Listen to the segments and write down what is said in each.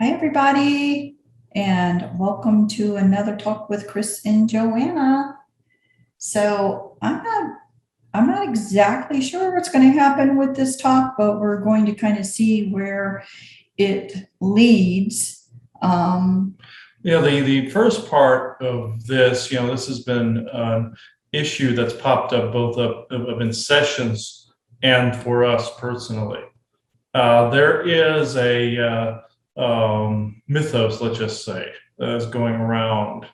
Hi, everybody, and welcome to another talk with Chris and Joanna. So I'm not exactly sure what's going to happen with this talk, but we're going to kind of see where it leads. The first part of this, this has been an issue that's popped up both in sessions and for us personally. There is a mythos, let's just say, that is going around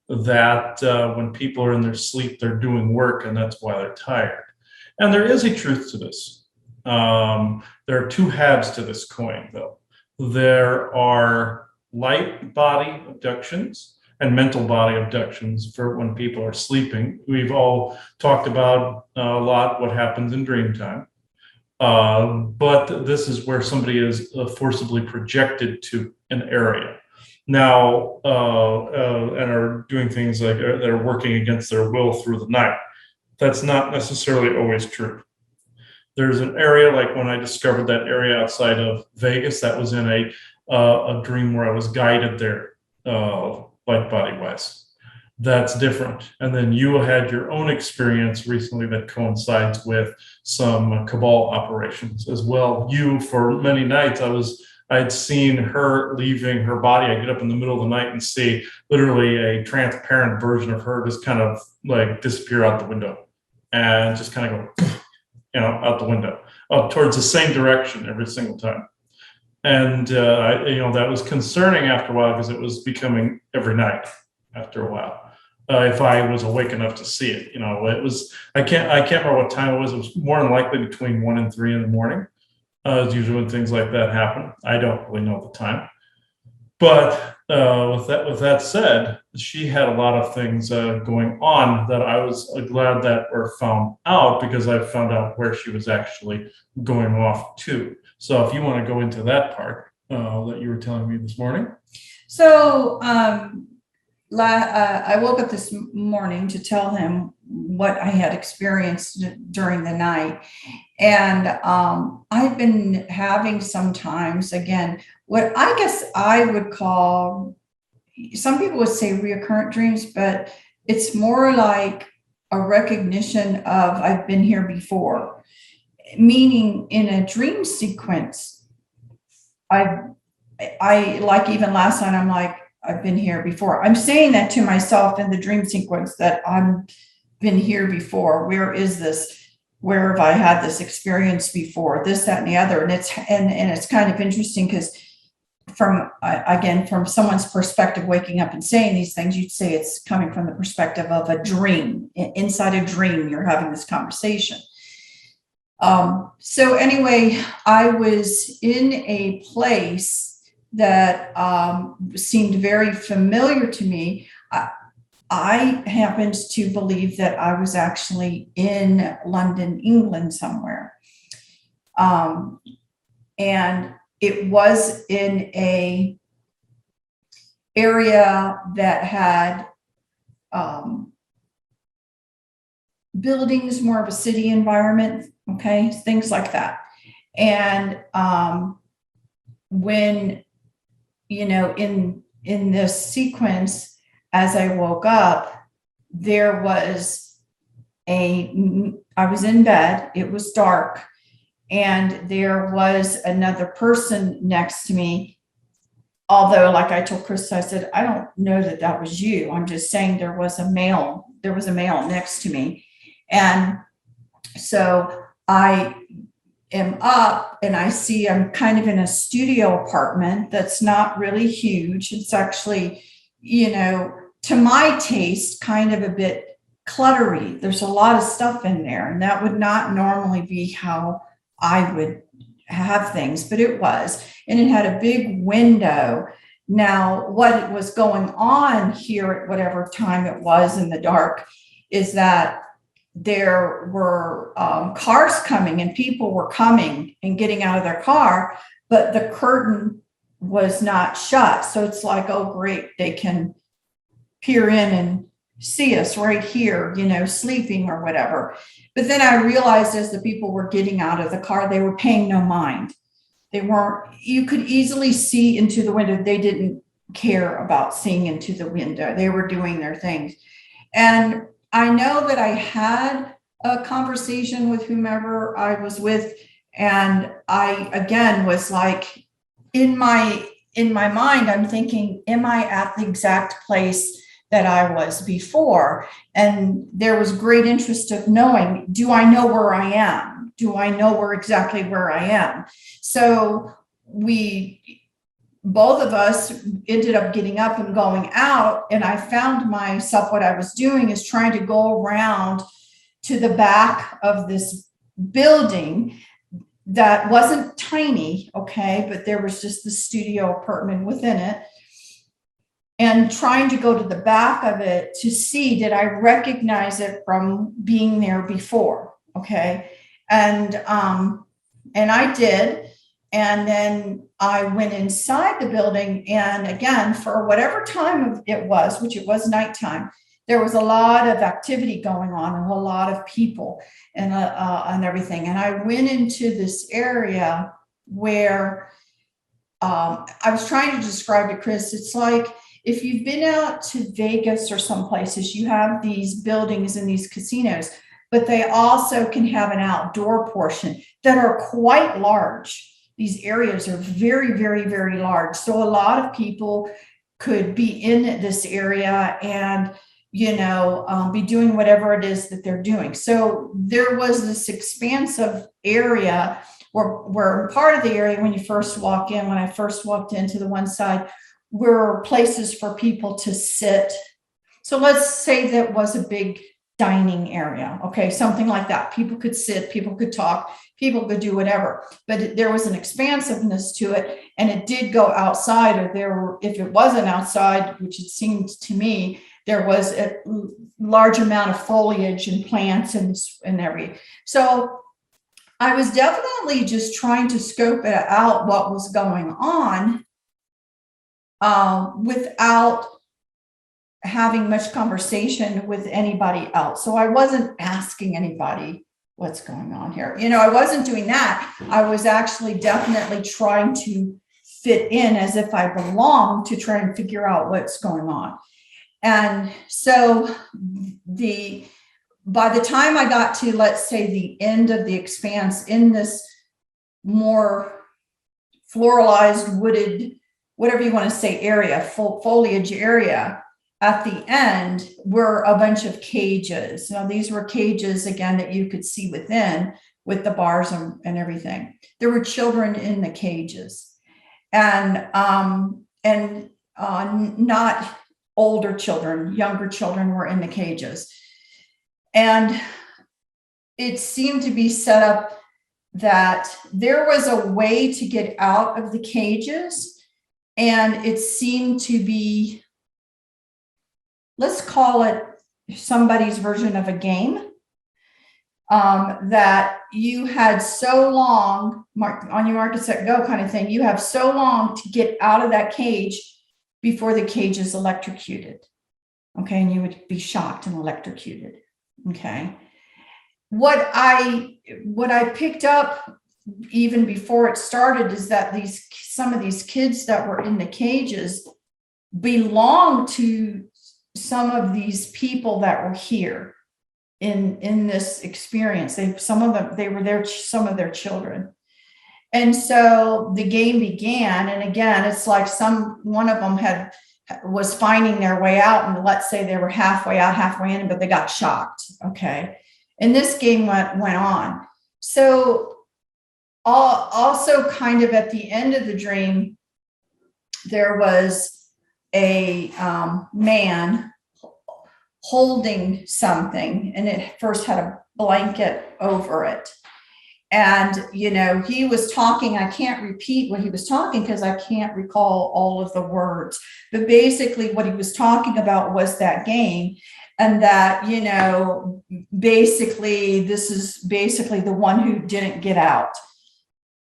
that when people are in their sleep, they're doing work, and that's why they're tired. And there is a truth to this. There are two halves to this coin, though. There are light body abductions and mental body abductions for when people are sleeping. We've all talked about a lot what happens in dream time. But this is where somebody is forcibly projected to an area now and are doing things like that are working against their will through the night. That's not necessarily always true. There's an area like when I discovered that area outside of Vegas that was in a dream where I was guided there, light body wise. That's different. And then you had your own experience recently that coincides with some cabal operations as well. You, for many nights, I'd seen her leaving her body. I get up in the middle of the night and see literally a transparent version of her just kind of like disappear out the window and just kind of go, out the window, towards the same direction every single time. And that was concerning after a while because it was becoming every night after a while. If I was awake enough to see it, it was. I can't remember what time it was. It was more than likely between 1 and 3 in the morning. It's usually when things like that happen. I don't really know the time, but with that said, she had a lot of things going on that I was glad that were found out because I found out where she was actually going off to. So if you want to go into that part that you were telling me this morning. So I woke up this morning to tell him what I had experienced during the night. And I've been having sometimes, again, what I guess I would call, some people would say recurrent dreams, but it's more like a recognition of I've been here before, meaning in a dream sequence, I like even last night, I'm like, I've been here before. I'm saying that to myself in the dream sequence that I've been here before. Where is this? Where have I had this experience before? This, that, and the other. And it's kind of interesting because from someone's perspective, waking up and saying these things, you'd say it's coming from the perspective of a dream. Inside a dream, you're having this conversation. So anyway, I was in a place that seemed very familiar to me. I happened to believe that I was actually in London, England somewhere. And it was in a area that had buildings, more of a city environment, okay, things like that. And when in this sequence, as I woke up, I was in bed, it was dark, and there was another person next to me. Although, like I told Chris, I said, I don't know that was you. I'm just saying there was a male next to me. And so I am up and I see I'm kind of in a studio apartment that's not really huge. It's actually, to my taste, kind of a bit cluttery. There's a lot of stuff in there, and that would not normally be how I would have things, but it was. And it had a big window. Now, what was going on here at whatever time it was in the dark is that there were cars coming and people were coming and getting out of their car, but the curtain was not shut. So it's like, oh, great, they can peer in and see us right here, sleeping or whatever. But then I realized as the people were getting out of the car, they were paying no mind. They weren't, you could easily see into the window. They didn't care about seeing into the window. They were doing their things. And I know that I had a conversation with whomever I was with. And I, again, was like, in my mind, I'm thinking, am I at the exact place that I was before? And there was great interest of knowing, do I know where I am? Do I know exactly where I am? So both of us ended up getting up and going out. And I found myself, what I was doing is trying to go around to the back of this building that wasn't tiny, okay, but there was just the studio apartment within it, and trying to go to the back of it to see, did I recognize it from being there before, okay, and I did. And then I went inside the building, and again, for whatever time it was, which it was nighttime, there was a lot of activity going on and a lot of people and everything. And I went into this area where I was trying to describe to Chris, it's like if you've been out to Vegas or some places, you have these buildings and these casinos, but they also can have an outdoor portion that are quite large. These areas are very, very, very large. So a lot of people could be in this area and, be doing whatever it is that they're doing. So there was this expansive area where part of the area, when you first walk in, when I first walked into the one side, were places for people to sit. So let's say that was a big dining area, okay, something like that. People could sit, people could talk, people could do whatever, but there was an expansiveness to it, and it did go outside, or if it wasn't outside, which it seemed to me, there was a large amount of foliage and plants and everything. So I was definitely just trying to scope it out, what was going on, without having much conversation with anybody else. So I wasn't asking anybody what's going on here. I wasn't doing that. I was actually definitely trying to fit in as if I belonged, to try and figure out what's going on. And so by the time I got to, let's say, the end of the expanse in this more floralized, wooded, whatever you want to say, area, foliage area, at the end were a bunch of cages. Now, these were cages, again, that you could see within, with the bars and everything. There were children in the cages, and not older children, younger children were in the cages. And it seemed to be set up that there was a way to get out of the cages, and it seemed to be, let's call it somebody's version of a game, that you had so long, on your mark, set, go kind of thing. You have so long to get out of that cage before the cage is electrocuted. Okay. And you would be shocked and electrocuted. Okay. What I picked up even before it started is that some of these kids that were in the cages belonged to some of these people that were here in this experience. Some of their children. And so the game began. And again, it's like one of them was finding their way out. And let's say they were halfway out, halfway in, but they got shocked. Okay. And this game went on. So also kind of at the end of the dream, there was a man holding something, and it first had a blanket over it. And, he was talking. I can't repeat what he was talking because I can't recall all of the words. But basically what he was talking about was that game, and that, basically this is basically the one who didn't get out.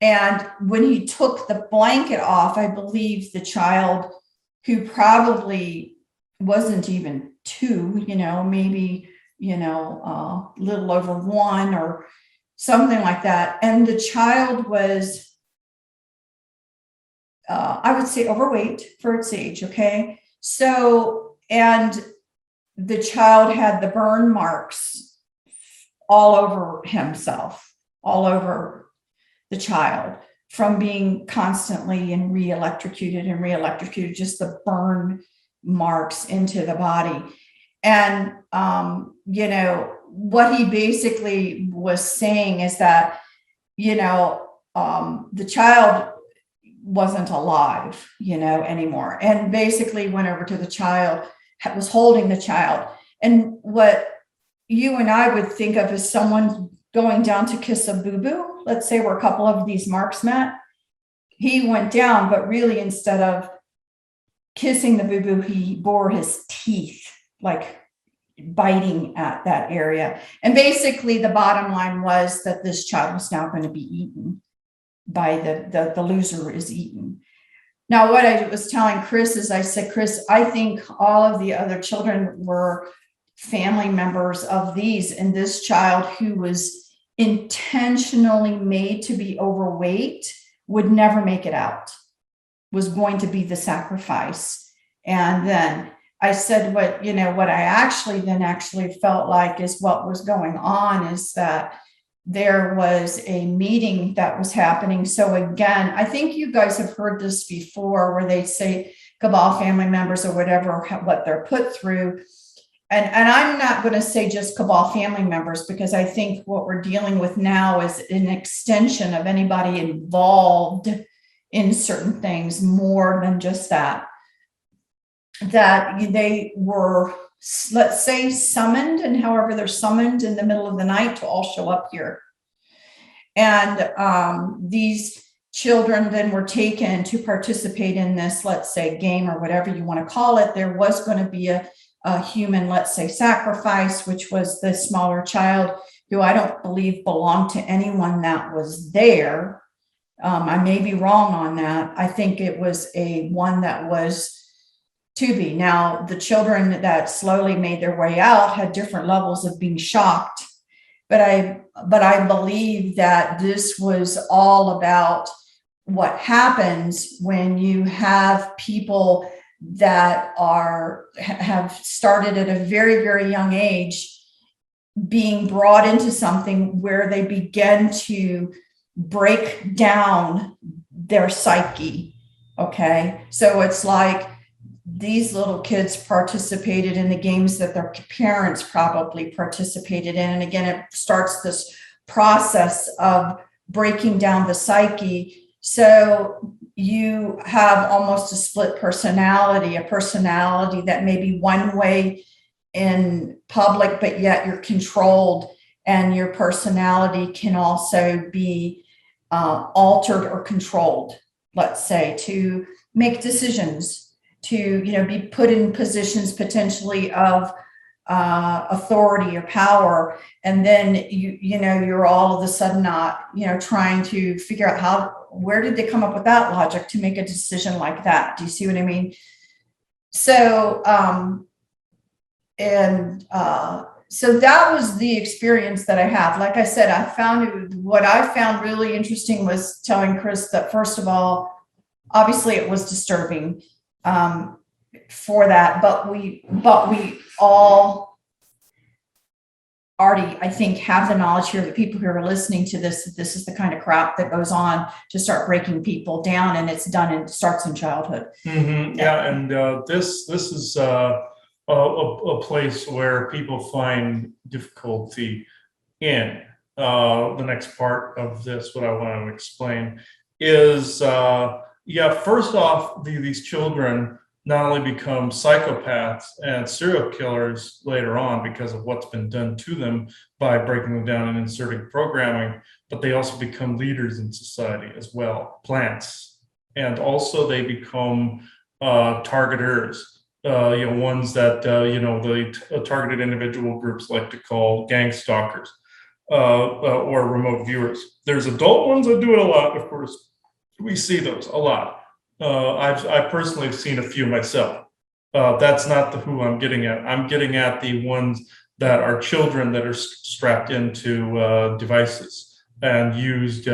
And when he took the blanket off, I believe the child, who probably wasn't even 2, maybe, a little over 1 or something like that. And the child was I would say overweight for its age. Okay. So, and the child had the burn marks all over himself, all over the child from being constantly and re-electrocuted, just the burn marks into the body. And, what he basically was saying is that, the child wasn't alive, anymore. And basically went over to the child, was holding the child. And what you and I would think of as someone going down to kiss a boo-boo, let's say where a couple of these marks met, he went down, but really instead of kissing the boo-boo, he bore his teeth, like biting at that area. And basically the bottom line was that this child was now going to be eaten by the loser is eaten. Now, what I was telling Chris is I said, Chris, I think all of the other children were family members of these, and this child who was intentionally made to be overweight would never make it out, was going to be the sacrifice. And then I said, what I actually felt like is what was going on is that there was a meeting that was happening. So again, I think you guys have heard this before where they say cabal family members or whatever, what they're put through. And I'm not going to say just cabal family members, because I think what we're dealing with now is an extension of anybody involved in certain things more than just that they were, let's say, summoned, and however they're summoned in the middle of the night to all show up here. And these children then were taken to participate in this, let's say, game or whatever you want to call it. There was going to be a human, let's say, sacrifice, which was the smaller child who I don't believe belonged to anyone that was there. I may be wrong on that. I think it was one that was to be. Now, the children that slowly made their way out had different levels of being shocked. But I believe that this was all about what happens when you have people that have started at a very, very young age being brought into something where they begin to break down their psyche. Okay. So it's like these little kids participated in the games that their parents probably participated in. And again, it starts this process of breaking down the psyche. So you have almost a split personality, a personality that may be one way in public, but yet you're controlled, and your personality can also be altered or controlled, let's say, to make decisions, to be put in positions potentially of authority or power, and then you're all of a sudden not trying to figure out where did they come up with that logic to make a decision like that. Do you see what I mean? So so that was the experience that I have. Like I said, what I found really interesting was telling Chris that, first of all, obviously it was disturbing for that, but we all already, I think, have the knowledge here, the people who are listening to this, that this is the kind of crap that goes on to start breaking people down, and it's done and starts in childhood. Mm-hmm. Yeah, and this is a place where people find difficulty in. The next part of this, what I want to explain is, first off, these children not only become psychopaths and serial killers later on because of what's been done to them by breaking them down and inserting programming, but they also become leaders in society as well, plants. And also they become targeters, ones that, the targeted individual groups like to call gang stalkers or remote viewers. There's adult ones that do it a lot, of course. We see those a lot. I personally have seen a few myself. That's not who I'm getting at. I'm getting at the ones that are children that are strapped into devices and used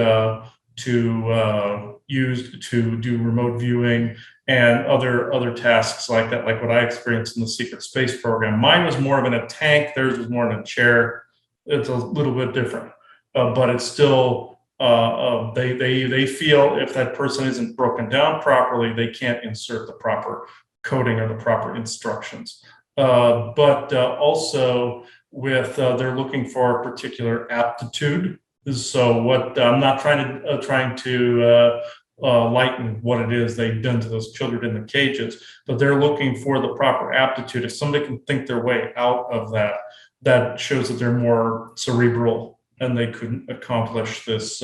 used to do remote viewing and other tasks like that, like what I experienced in the secret space program. Mine was more of in a tank. Theirs was more in a chair. It's a little bit different, but it's still they feel if that person isn't broken down properly, they can't insert the proper coding or the proper instructions. But also with they're looking for a particular aptitude. So what I'm not trying to lighten what it is they've done to those children in the cages, but they're looking for the proper aptitude. If somebody can think their way out of that, that shows that they're more cerebral and they could accomplish this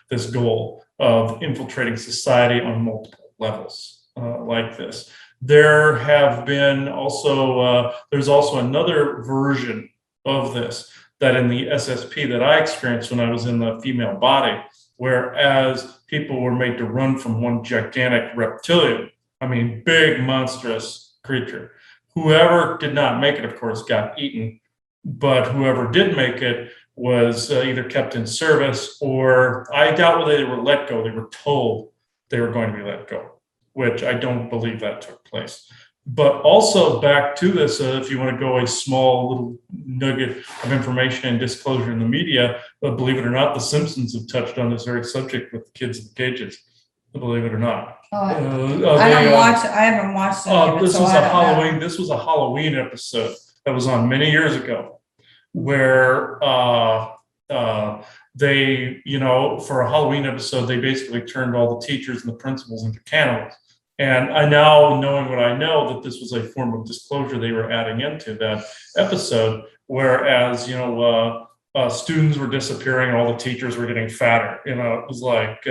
this goal of infiltrating society on multiple levels like this. There have been also there's also another version of this that in the SSP that I experienced when I was in the female body, whereas people were made to run from one gigantic reptilian, I mean, big monstrous creature. Whoever did not make it, of course, got eaten, but whoever did make it was either kept in service, or I doubt whether they were let go. They were told they were going to be let go, which I don't believe that took place. But also back to this, if you want to go a small little nugget of information and disclosure in the media, believe it or not, The Simpsons have touched on this very subject with the kids in the cages. Believe it or not. I haven't watched any of it, this so was I a don't Halloween. know. This was a Halloween episode that was on many years ago, where they, for a Halloween episode, they basically turned all the teachers and the principals into cannibals. And I now, knowing what I know, that this was a form of disclosure they were adding into that episode, whereas, students were disappearing, all the teachers were getting fatter. It was like,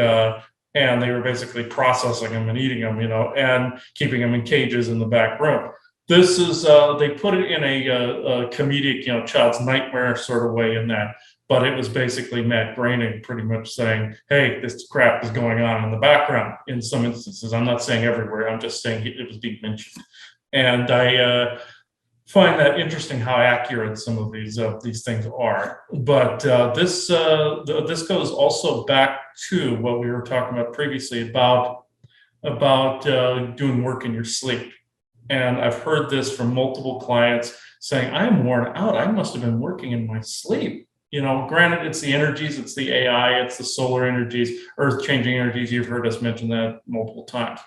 and they were basically processing them and eating them, and keeping them in cages in the back room. This is, they put it in a comedic, child's nightmare sort of way in that. But it was basically Matt Groening pretty much saying, hey, this crap is going on in the background in some instances. I'm not saying everywhere. I'm just saying it was being mentioned. And I find that interesting how accurate some of these things are. But this goes also back to what we were talking about previously about doing work in your sleep. And I've heard this from multiple clients saying, I'm worn out. I must have been working in my sleep. Granted, it's the energies, it's the AI, it's the solar energies, earth-changing energies. You've heard us mention that multiple times.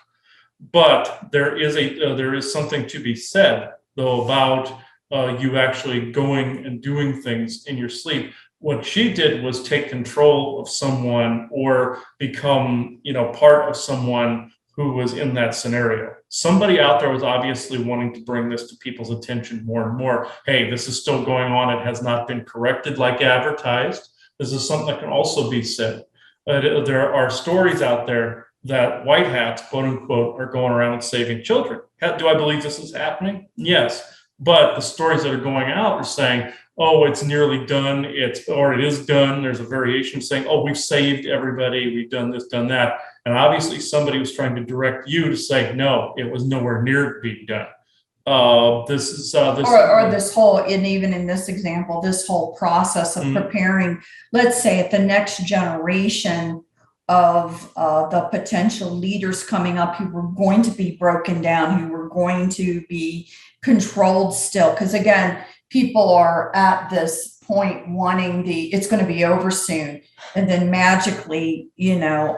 But there is something to be said, though, about you actually going and doing things in your sleep. What she did was take control of someone or become, part of someone who was in that scenario. Somebody out there was obviously wanting to bring this to people's attention more and more. Hey, this is still going on. It has not been corrected like advertised. This is something that can also be said. There are stories out there that white hats, quote unquote, are going around and saving children. Do I believe this is happening? Yes. But the stories that are going out are saying, oh, it's nearly done, or it is done. There's a variation saying, oh, we've saved everybody, we've done this, done that. And obviously somebody was trying to direct you to say, no, it was nowhere near being done. This whole, and even in this example, this whole process of preparing, let's say, at the next generation of the potential leaders coming up who were going to be broken down, who were going to be controlled still. Because again, people are at this point wanting it's going to be over soon. And then magically,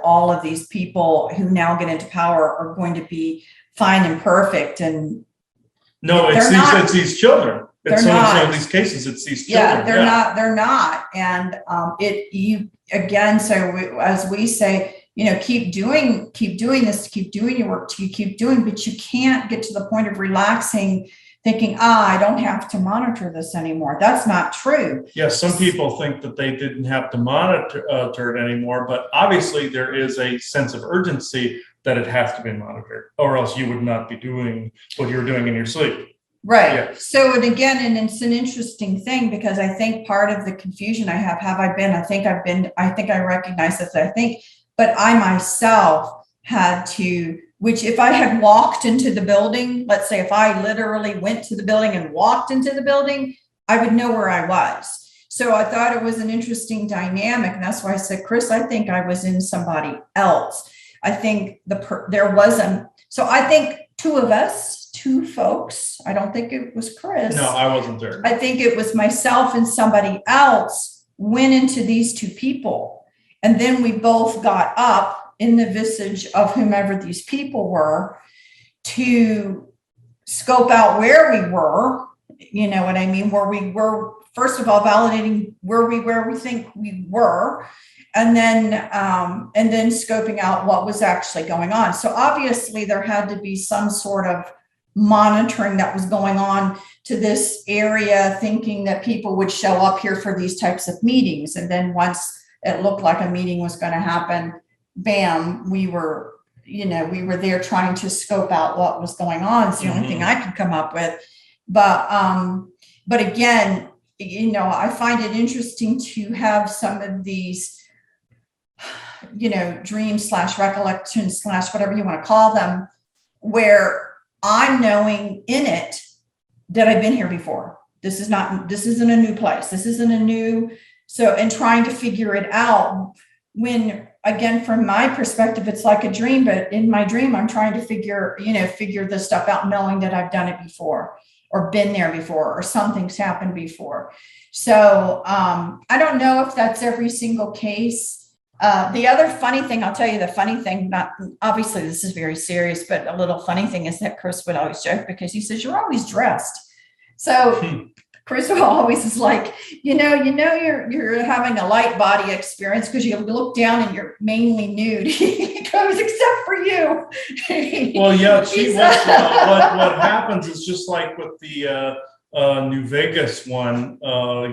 all of these people who now get into power are going to be fine and perfect. And no, it's these children. In some of these cases, it's these children. Yeah, they're not. And as we say, keep doing this, keep doing your work, keep doing, but you can't get to the point of relaxing, thinking, I don't have to monitor this anymore. That's not true. Yes, some people think that they didn't have to monitor it anymore, but obviously there is a sense of urgency that it has to be monitored, or else you would not be doing what you're doing in your sleep. Right. Yeah. So, and again, and it's an interesting thing, because I think part of the confusion I have I been, I think I recognize this, but I myself had to, which if I had walked into the building, let's say if I literally went to the building and walked into the building, I would know where I was. So I thought it was an interesting dynamic. And that's why I said, Chris, I think I was in somebody else. I think there wasn't. So I think two of us, two folks, I don't think it was Chris. No, I wasn't there. I think it was myself and somebody else went into these two people. And then we both got up in the visage of whomever these people were to scope out where we were, you know what I mean? Where we were, first of all, validating where we think we were, and then scoping out what was actually going on. So obviously there had to be some sort of monitoring that was going on to this area, thinking that people would show up here for these types of meetings. And then once it looked like a meeting was going to happen, bam, we were there trying to scope out what was going on. It's the only thing I could come up with. But again, you know, I find it interesting to have some of these, you know, dreams / recollections / whatever you want to call them, where I'm knowing in it that I've been here before. This isn't a new place. This isn't a new, and trying to figure it out when, again, from my perspective, it's like a dream, but in my dream, I'm trying to figure this stuff out, knowing that I've done it before or been there before or something's happened before. So I don't know if that's every single case. The other funny thing, I'll tell you the funny thing, not obviously this is very serious, but a little funny thing is that Chris would always joke because he says, you're always dressed. So Chris always is like, you're having a light body experience because you look down and you're mainly nude. He goes, except for you. Well, yeah, what happens is just like with the New Vegas one, I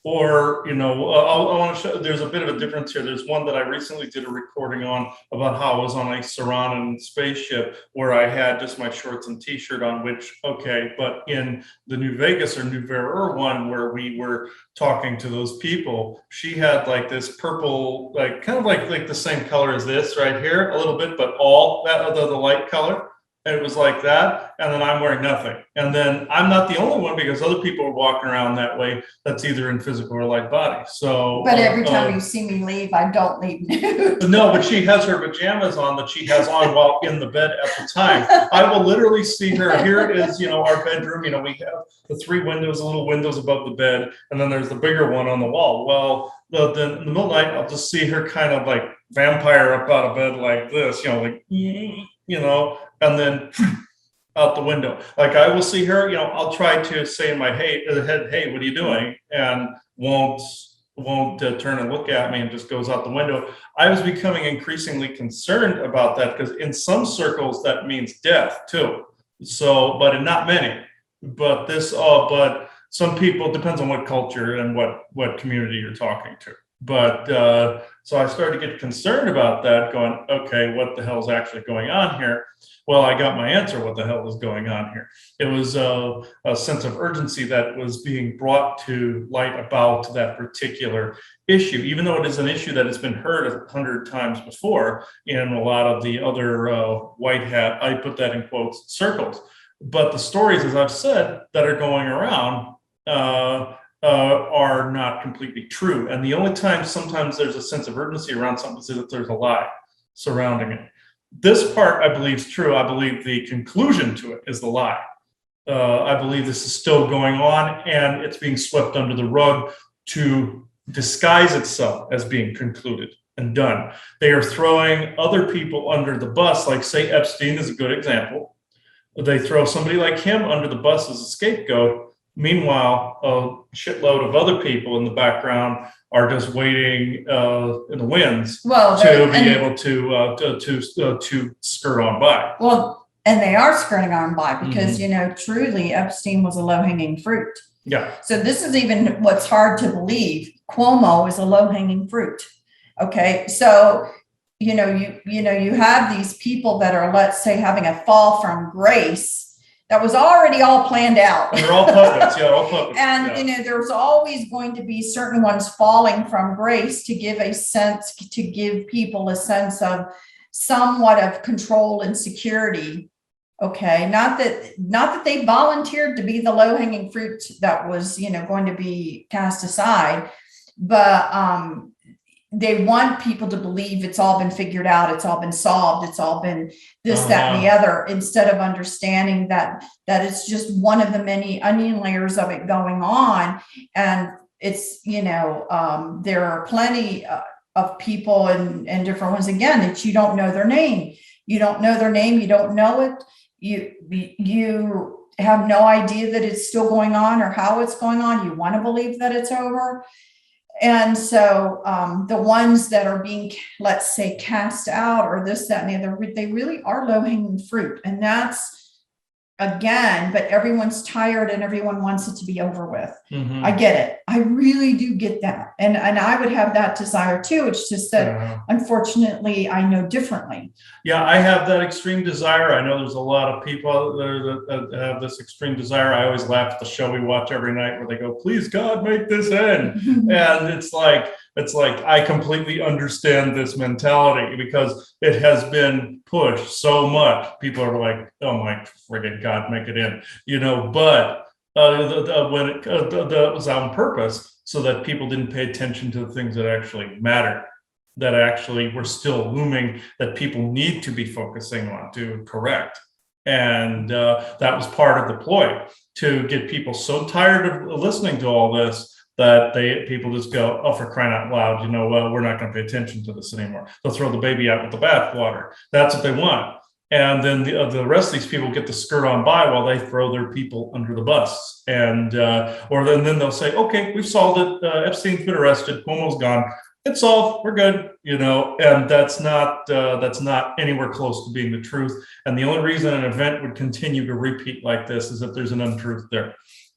want to show, there's a bit of a difference here. There's one that I recently did a recording on about how I was on a Saran spaceship where I had just my shorts and t-shirt on, but in the New Vegas or New Verer one where we were talking to those people, she had like this purple, like kind of like the same color as this right here, a little bit, but all that other, the light color. It was like that, and then I'm wearing nothing. And then I'm not the only one because other people are walking around that way. That's either in physical or light body. So, but every time you see me leave, I don't leave nude. No, but she has her pajamas on that she has on while in the bed at the time. I will literally see her. Here it is, our bedroom. We have the 3 windows, little windows above the bed, and then there's the bigger one on the wall. Well, then in the middle of the night, I'll just see her kind of like vampire up out of bed like this, and then out the window. Like I will see her, I'll try to say in my head, hey, what are you doing? And won't turn and look at me and just goes out the window. I was becoming increasingly concerned about that because in some circles that means death too. So, but in not many. But but some people, depends on what culture and what community you're talking to. But so I started to get concerned about that, going, okay, what the hell is actually going on here? Well, I got my answer, what the hell was going on here. It was a sense of urgency that was being brought to light about that particular issue, even though it is an issue that has been heard 100 times before in a lot of the other white hat, I put that in quotes, circles. But the stories, as I've said, that are going around are not completely true. And the only time sometimes there's a sense of urgency around something is that there's a lie surrounding it. This part, I believe, is true. I believe the conclusion to it is the lie. I believe this is still going on and it's being swept under the rug to disguise itself as being concluded and done. They are throwing other people under the bus, like say Epstein is a good example. They throw somebody like him under the bus as a scapegoat. Meanwhile, a shitload of other people in the background are just waiting in the winds to be able to skirt on by. Well, and they are skirting on by because, truly Epstein was a low-hanging fruit. Yeah. So this is even what's hard to believe. Cuomo is a low-hanging fruit. Okay. So, you have these people that are, let's say, having a fall from grace that was already all planned out. And they're all puppets, all puppets. And, there's always going to be certain ones falling from grace to give people a sense of somewhat of control and security Okay, not that they volunteered to be the low-hanging fruit that was, going to be cast aside, but they want people to believe it's all been figured out, it's all been solved, it's all been this, that, and the other, instead of understanding that it's just one of the many onion layers of it going on. And it's, there are plenty of people and different ones, again, that you don't know their name. You don't know their name, you don't know it. You have no idea that it's still going on or how it's going on. You want to believe that it's over. And so the ones that are being, let's say, cast out or this, that, and the other, they really are low-hanging fruit. And that's, again, but everyone's tired and everyone wants it to be over with. Mhm. I get it. I really do get that. And I would have that desire too. It's just that, unfortunately, I know differently. Yeah, I have that extreme desire. I know there's a lot of people out there that have this extreme desire. I always laugh at the show we watch every night where they go, "Please God, make this end." And it's like I completely understand this mentality because it has been pushed so much. People are like, "Oh my friggin' God, make it end," But when it was on purpose so that people didn't pay attention to the things that actually matter, that actually were still looming, that people need to be focusing on to correct. And that was part of the ploy, to get people so tired of listening to all this that people just go, "Oh, for crying out loud, we're not going to pay attention to this anymore." They'll throw the baby out with the bathwater. That's what they want. And then the rest of these people get to skirt on by while they throw their people under the bus. And or then they'll say, "Okay, we've solved it. Epstein's been arrested. Cuomo's gone. It's solved. We're good." And that's not anywhere close to being the truth. And the only reason an event would continue to repeat like this is that there's an untruth there.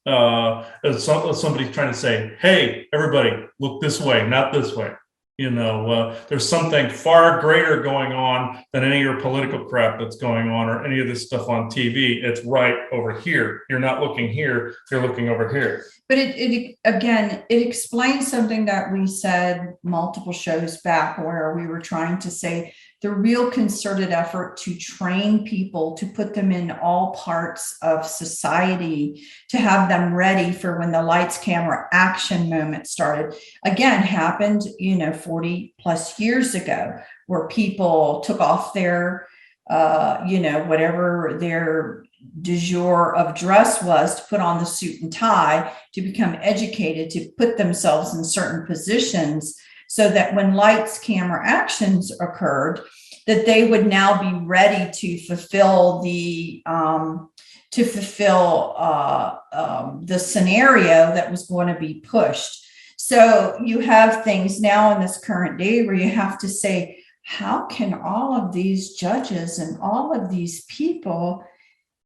Somebody's trying to say, "Hey, everybody, look this way, not this way." There's something far greater going on than any of your political crap that's going on or any of this stuff on TV. It's right over here. You're not looking here, you're looking over here. But it again, it explains something that we said multiple shows back, where we were trying to say the real concerted effort to train people, to put them in all parts of society, to have them ready for when the lights, camera, action moment started, again, happened, 40 plus years ago, where people took off their, whatever their du jour of dress was, to put on the suit and tie, to become educated, to put themselves in certain positions, so that when lights, camera, actions occurred, that they would now be ready to fulfill the scenario that was going to be pushed. So you have things now in this current day where you have to say, how can all of these judges and all of these people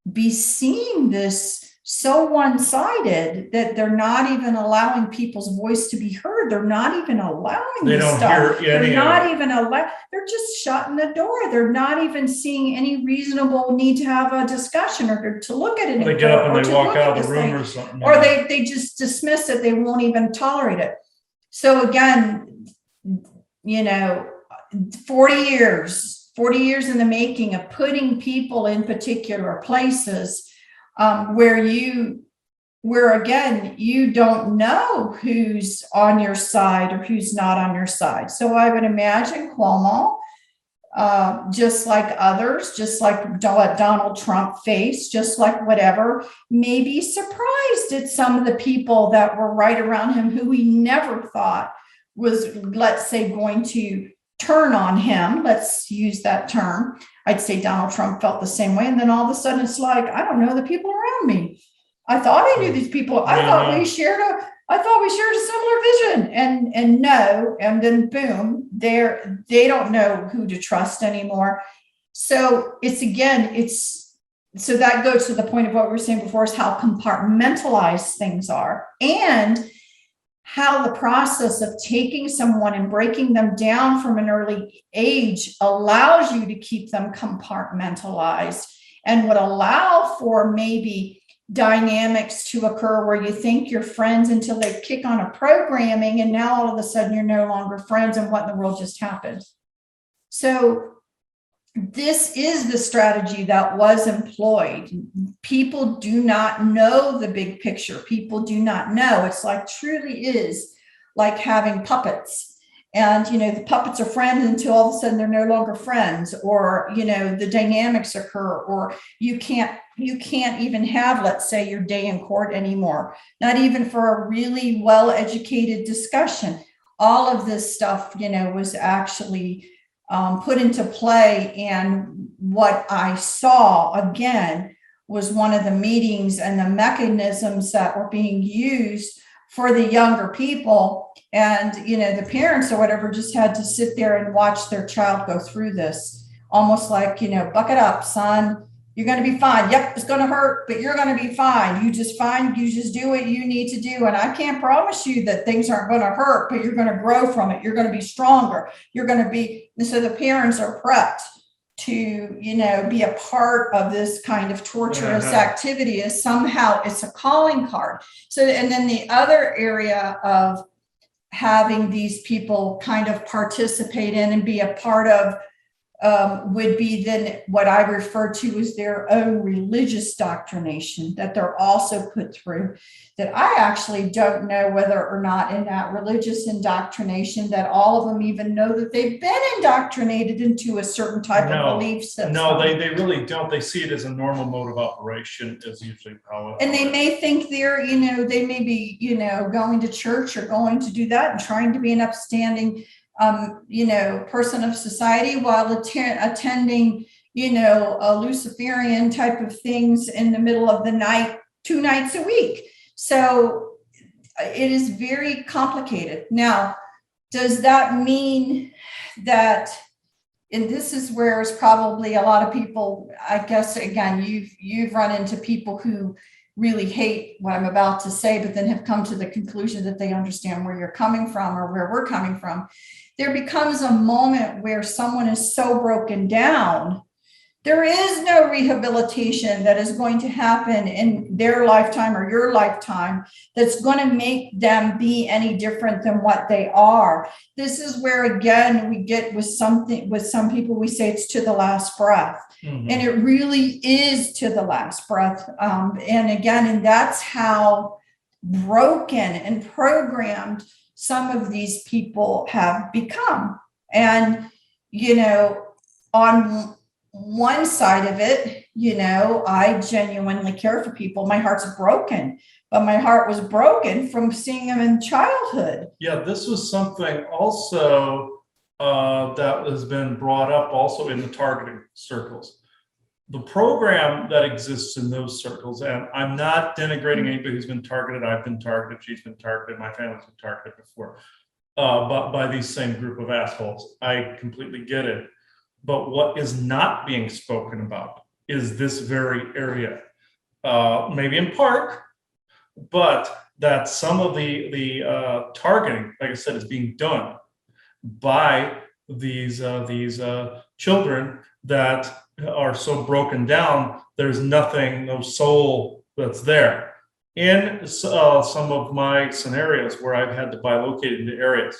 be seeing this so one-sided that they're not even allowing people's voice to be heard? They're not even allowing They this don't stuff. hear any They're not of it. even allowed. They're just shutting the door. They're not even seeing any reasonable need to have a discussion or to look at it. They get up and they walk out of the room or something. Or they just dismiss it. They won't even tolerate it. So again, 40 years in the making of putting people in particular places where again, you don't know who's on your side or who's not on your side. So I would imagine Cuomo, just like others, just like what Donald Trump faced, just like whatever, may be surprised at some of the people that were right around him who he never thought was, let's say, going to turn on him. Let's use that term. I'd say Donald Trump felt the same way. And then all of a sudden it's like, I don't know the people around me. I thought I knew these people. I thought we shared a similar vision, and no, and then boom, they don't know who to trust anymore. So so that goes to the point of what we were saying before, is how compartmentalized things are, and how the process of taking someone and breaking them down from an early age allows you to keep them compartmentalized, and would allow for maybe dynamics to occur where you think you're friends until they kick on a programming, and now all of a sudden you're no longer friends, and what in the world just happened. So this is the strategy that was employed. People do not know the big picture. People do not know. It's like truly is like having puppets. And, the puppets are friends until all of a sudden they're no longer friends, or, the dynamics occur, or you can't even have, let's say, your day in court anymore, not even for a really well-educated discussion. All of this stuff, was actually put into play. And what I saw again was one of the meetings and the mechanisms that were being used for the younger people. And, the parents or whatever just had to sit there and watch their child go through this, almost like, buck it up, son. You're going to be fine. Yep, it's going to hurt, but you're going to be fine. You just do what you need to do. And I can't promise you that things aren't going to hurt, but you're going to grow from it. You're going to be stronger. You're going to be, and so the parents are prepped to, be a part of this kind of torturous activity. Is somehow it's a calling card. So, and then the other area of having these people kind of participate in and be a part of would be then what I refer to as their own religious doctrination that they're also put through. That I actually don't know whether or not in that religious indoctrination that all of them even know that they've been indoctrinated into a certain type of belief system. No, they really don't. They see it as a normal mode of operation is usually how it. And they may think they're, they may be, going to church or going to do that and trying to be an upstanding person of society while attending, a Luciferian type of things in the middle of the night, 2 nights a week. So it is very complicated. Now, does that mean that, and this is where it's probably a lot of people, I guess, again, you've run into people who really hate what I'm about to say, but then have come to the conclusion that they understand where you're coming from or where we're coming from. There becomes a moment where someone is so broken down, there is no rehabilitation that is going to happen in their lifetime or your lifetime that's going to make them be any different than what they are. This is where, again, we get with some people, we say it's to the last breath. Mm-hmm. And it really is to the last breath. And that's how broken and programmed some of these people have become. And, on one side of it, I genuinely care for people. My heart's broken, but my heart was broken from seeing them in childhood. Yeah, this was something also that has been brought up also in the targeting circles. The program that exists in those circles, and I'm not denigrating anybody who's been targeted. I've been targeted. She's been targeted. My family's been targeted before, but by these same group of assholes. I completely get it. But what is not being spoken about is this very area, maybe in part, but that some of the targeting, like I said, is being done by these children that are so broken down, there's nothing, no soul that's there. In some of my scenarios where I've had to bilocate into areas,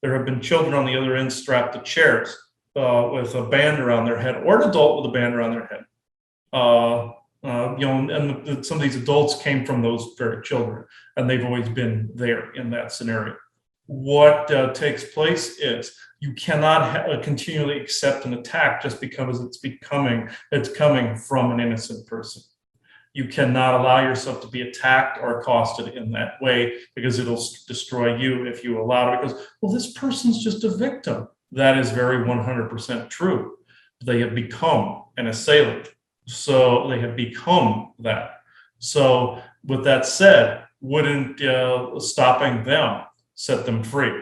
there have been children on the other end strapped to chairs with a band around their head, or an adult with a band around their head. And some of these adults came from those very children, and they've always been there in that scenario. What takes place is you cannot continually accept an attack just because it's coming from an innocent person. You cannot allow yourself to be attacked or accosted in that way, because it'll destroy you if you allow it. Because, well, this person's just a victim. That is very 100% true. They have become an assailant. So they have become that. So with that said, wouldn't stopping them set them free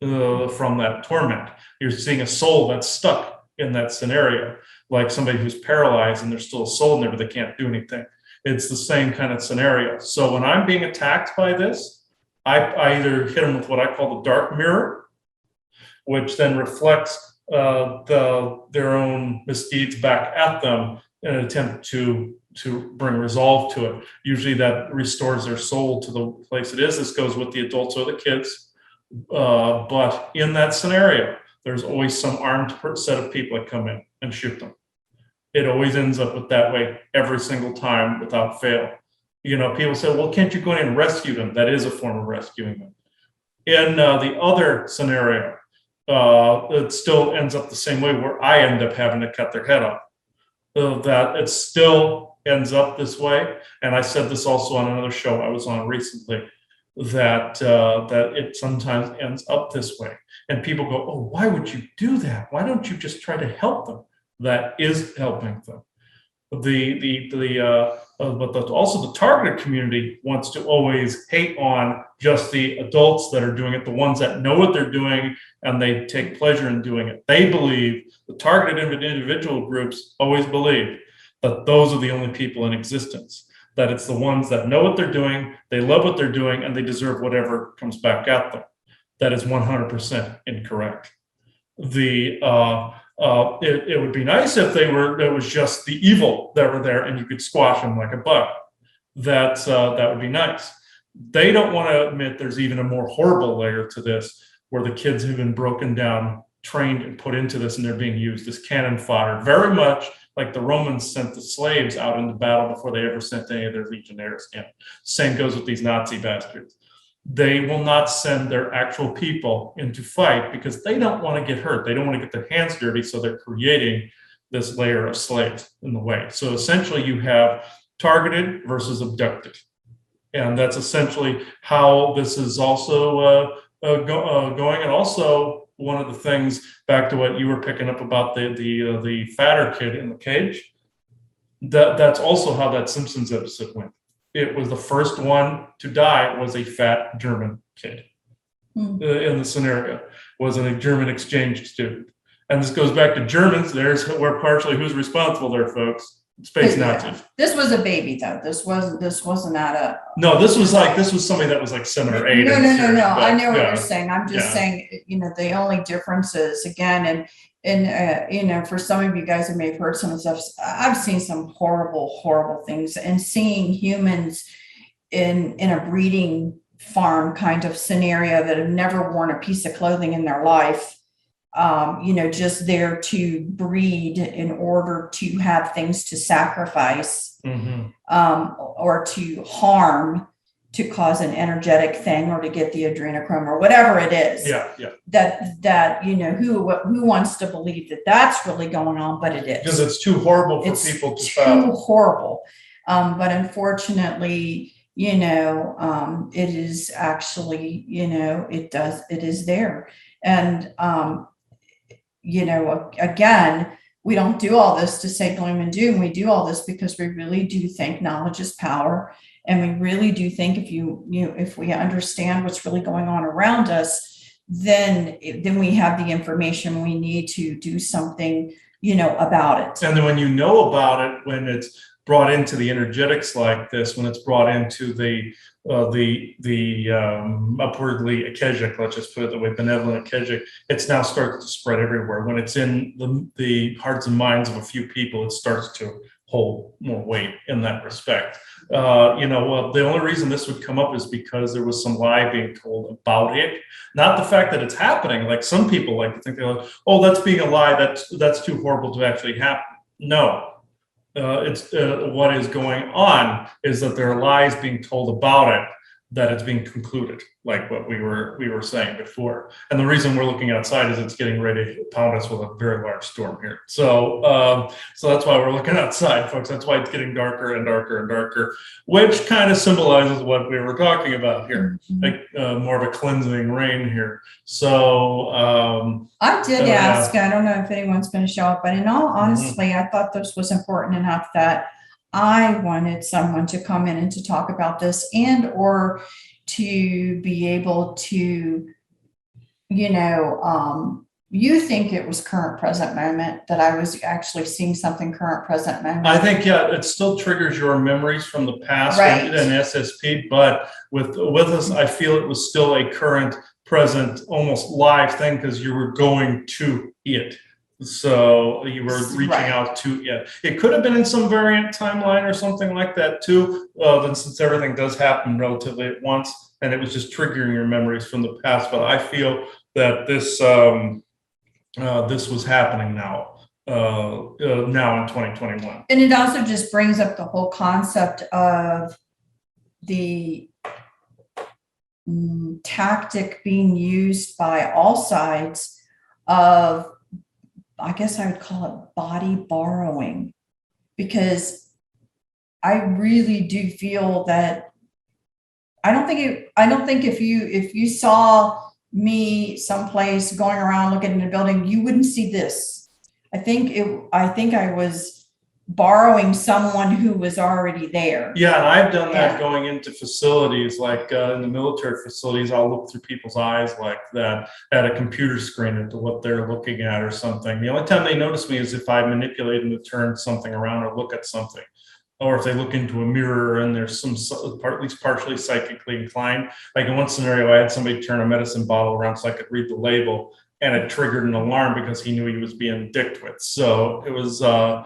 from that torment? You're seeing a soul that's stuck in that scenario, like somebody who's paralyzed and there's still a soul in there, but they can't do anything. It's the same kind of scenario. So when I'm being attacked by this, I either hit them with what I call the dark mirror, which then reflects their own misdeeds back at them in an attempt to bring resolve to it. Usually that restores their soul to the place it is. This goes with the adults or the kids. But in that scenario, there's always some armed set of people that come in. and shoot them. It always ends up with that way every single time without fail. People say, well, can't you go in and rescue them? That is a form of rescuing them. In the other scenario, it still ends up the same way, where I end up having to cut their head off. That it still ends up this way. And I said this also on another show I was on recently, that it sometimes ends up this way. And people go, oh, why would you do that? Why don't you just try to help them? That is helping them. But also the targeted community wants to always hate on just the adults that are doing it, the ones that know what they're doing and they take pleasure in doing it. They believe, the targeted individual groups always believe, that those are the only people in existence, that it's the ones that know what they're doing, they love what they're doing, and they deserve whatever comes back at them. That is 100% incorrect. It would be nice if there was just the evil that were there and you could squash them like a bug. That would be nice. They don't want to admit there's even a more horrible layer to this, where the kids have been broken down, trained, and put into this, and they're being used as cannon fodder, very much like the Romans sent the slaves out into battle before they ever sent any of their legionnaires in. Same goes with these Nazi bastards. They will not send their actual people into fight because they don't want to get hurt. They don't want to get their hands dirty, so they're creating this layer of slaves in the way. So essentially you have targeted versus abducted. And that's essentially how this is also going. And also one of the things, back to what you were picking up about the fatter kid in the cage, that's also how that Simpsons episode went. It was the first one to die was a fat German kid in the scenario, was a German exchange student. And this goes back to Germans. There's where partially who's responsible there, folks. Space Nazis. This was a baby though. This wasn't at a. No, this was somebody that was like 7 or 8. No. I know what you're saying. I'm just saying, the only difference is, again, and for some of you guys who may have heard some of the stuff, I've seen some horrible things, and seeing humans in a breeding farm kind of scenario that have never worn a piece of clothing in their life, just there to breed in order to have things to sacrifice, or to harm, to cause an energetic thing, or to get the adrenochrome or whatever it is. That who wants to believe that that's really going on, but it is, because it's too horrible for people to fathom. Too horrible. But unfortunately, it is actually, it is there. And again, we don't do all this to say gloom and doom. We do all this because we really do think knowledge is power. And we really do think if we understand what's really going on around us, then we have the information we need to do something, about it. And then when you know about it, when it's brought into the energetics like this, when it's brought into the upwardly akashic, let's just put it that way, benevolent akashic, it's now starts to spread everywhere. When it's in the hearts and minds of a few people, it starts to hold more weight in that respect. The only reason this would come up is because there was some lie being told about it, not the fact that it's happening. Like some people like to think, they're like, oh, that's being a lie, that's too horrible to actually happen. No. It's what is going on is that there are lies being told about it, that it's being concluded, like what we were saying before. And the reason we're looking outside is it's getting ready to pound us with a very large storm here. So that's why we're looking outside, folks. That's why it's getting darker and darker and darker, which kind of symbolizes what we were talking about here, like more of a cleansing rain here. So I did ask, I don't know if anyone's going to show up, but in all honesty, I thought this was important enough that I wanted someone to come in and to talk about this, and or to be able to, you think it was current present moment, that I was actually seeing something current present moment. I think, it still triggers your memories from the past, right, and SSP, but with us, I feel it was still a current present, almost live thing, because you were going to it. So you were reaching out to it. It could have been in some variant timeline or something like that too. Then since everything does happen relatively at once, and it was just triggering your memories from the past. But I feel that this was happening now. now in 2021. And it also just brings up the whole concept of the tactic being used by all sides of, I guess I would call it body borrowing, because I really do feel that I don't think if you saw me someplace going around looking in a building, you wouldn't see this. I think I was borrowing someone who was already there. Yeah, and I've done that going into facilities, like in the military facilities. I'll look through people's eyes like that at a computer screen into what they're looking at or something. The only time they notice me is if I manipulate them to turn something around or look at something, or if they look into a mirror and there's some at least partially psychically inclined. Like in one scenario, I had somebody turn a medicine bottle around so I could read the label, and it triggered an alarm because he knew he was being dicked with. So it was. So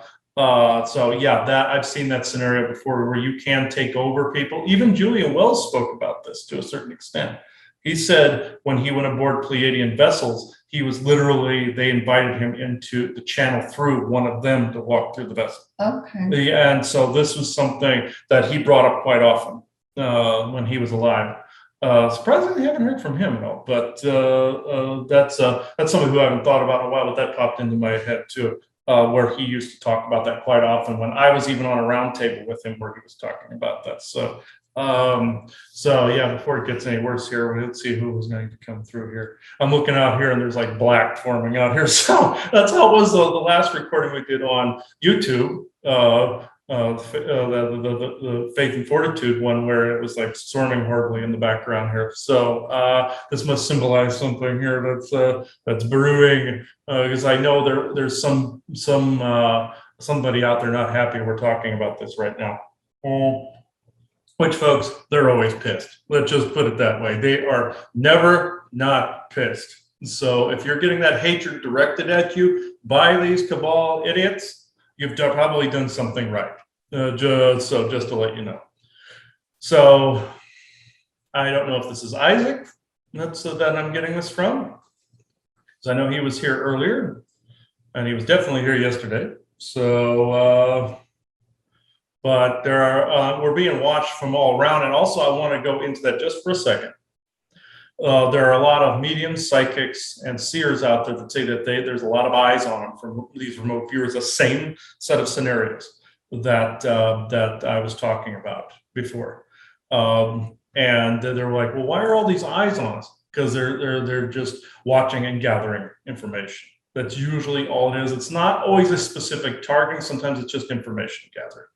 yeah, that I've seen that scenario before where you can take over people. Even Julian Wells spoke about this to a certain extent. He said when he went aboard Pleiadian vessels, he was literally, they invited him into the channel through one of them to walk through the vessel. Okay. And so this was something that he brought up quite often when he was alive. Surprisingly, I haven't heard from him at all, but that's somebody who I haven't thought about in a while, but that popped into my head too. Where he used to talk about that quite often when I was even on a round table with him where he was talking about that. So yeah, before it gets any worse here, let's see who was going to come through here. I'm looking out here and there's like black forming out here. So that's how it was the last recording we did on YouTube. The Faith and Fortitude one where it was like storming horribly in the background here. So this must symbolize something here that's brewing, because I know there's somebody out there not happy we're talking about this right now. Which folks, they're always pissed. Let's just put it that way. They are never not pissed. So if you're getting that hatred directed at you by these cabal idiots, you've probably done something right. Just to let you know. So I don't know if this is Isaac that I'm getting this from, because I know he was here earlier and he was definitely here yesterday. So, but there are we're being watched from all around, and also I want to go into that just for a second. There are a lot of mediums, psychics, and seers out there that say that there's a lot of eyes on them from these remote viewers. The same set of scenarios that I was talking about before, and they're like, well, why are all these eyes on us? Because they're just watching and gathering information. That's usually all it is. It's not always a specific targeting. Sometimes it's just information gathering.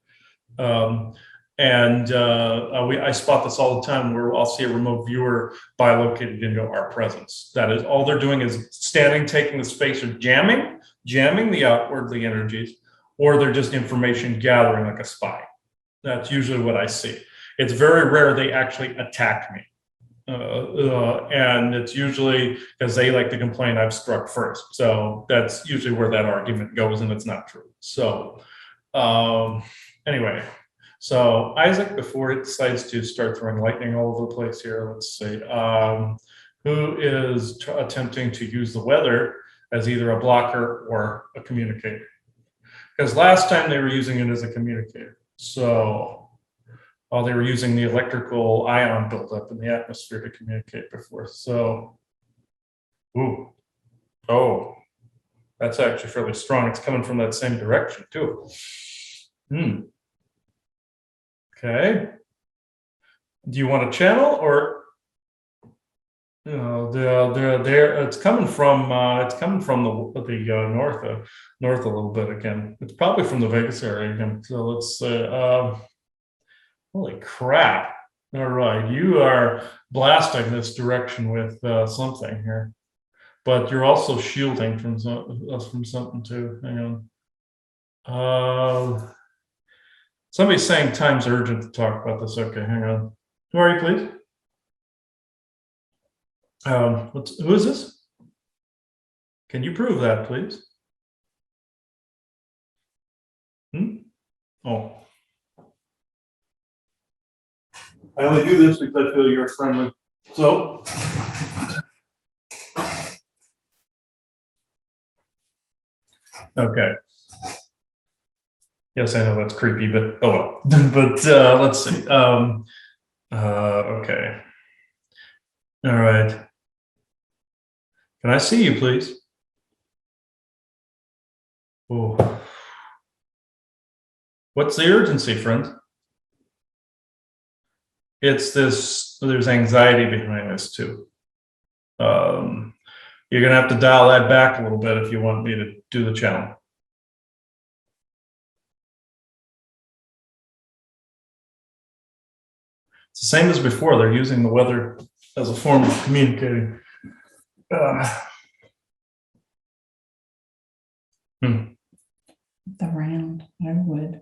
I spot this all the time where I'll see a remote viewer bilocated into our presence. That is, all they're doing is standing, taking the space, or jamming the outwardly energies, or they're just information gathering like a spy. That's usually what I see. It's very rare they actually attack me. And it's usually because they like to complain I've struck first. So that's usually where that argument goes, and it's not true. So anyway. So Isaac, before it decides to start throwing lightning all over the place here, let's see, who is attempting to use the weather as either a blocker or a communicator? Because last time they were using it as a communicator. So they were using the electrical ion buildup in the atmosphere to communicate before. So, that's actually fairly strong. It's coming from that same direction too. Okay. Do you want a channel, or it's coming from the north a little bit again. It's probably from the Vegas area again. So let's say, holy crap! All right, you are blasting this direction with something here, but you're also shielding from us from something too. Hang on. Somebody's saying time's urgent to talk about this. Okay, hang on. Who are you, please? Who is this? Can you prove that, please? Oh. I only do this because I feel you're friendly. So. Okay. Yes, I know that's creepy, but oh well. But let's see. Okay. All right. Can I see you, please? Oh. What's the urgency, friend? It's this, there's anxiety behind this too. You're gonna have to dial that back a little bit if you want me to do the channel. It's the same as before. They're using the weather as a form of communicating. The round, I would.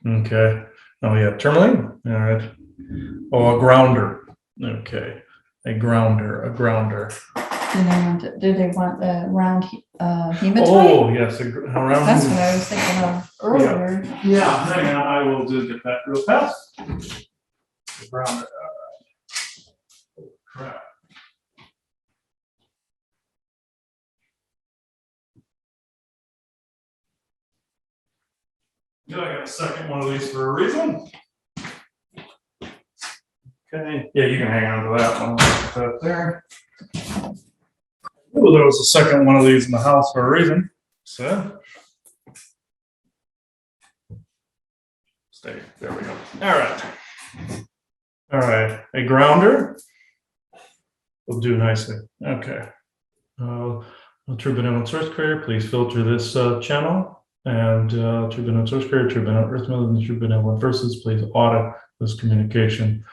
Okay. Oh yeah, tourmaline. All right. Oh, a grounder. Okay. A grounder. Do they want the round hematite? Oh yes, a round. That's what I was thinking of earlier. Yeah, hang on. I will do get that real fast. A grounder. Oh, crap. Yeah, I got a second one of these for a reason. Okay, yeah, you can hang on to that one. Put that there. Oh, there was a second one of these in the house for a reason. So, stay. There we go. All right. A grounder will do nicely. Okay. True benevolent source creator, please filter this channel. And true benevolent source creator, true benevolent earth mother, and true benevolent verses, please audit this communication,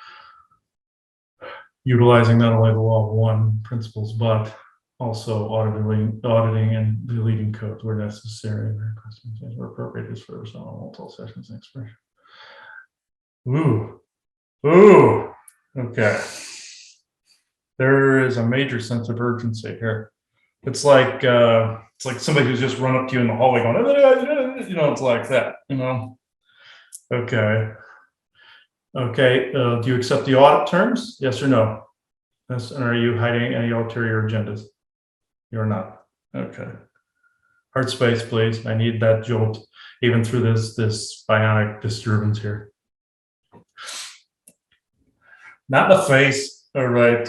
utilizing not only the law of one principles, but also auditing and deleting codes where necessary and where appropriate is for multiple sessions and expression. Ooh. Okay. There is a major sense of urgency here. It's like somebody who's just run up to you in the hallway going, it's like that, Okay. Do you accept the audit terms? Yes or no? Yes. And are you hiding any ulterior agendas? You're not. Okay. Heart space, please. I need that jolt, even through this bionic disturbance here. Not the face. All right.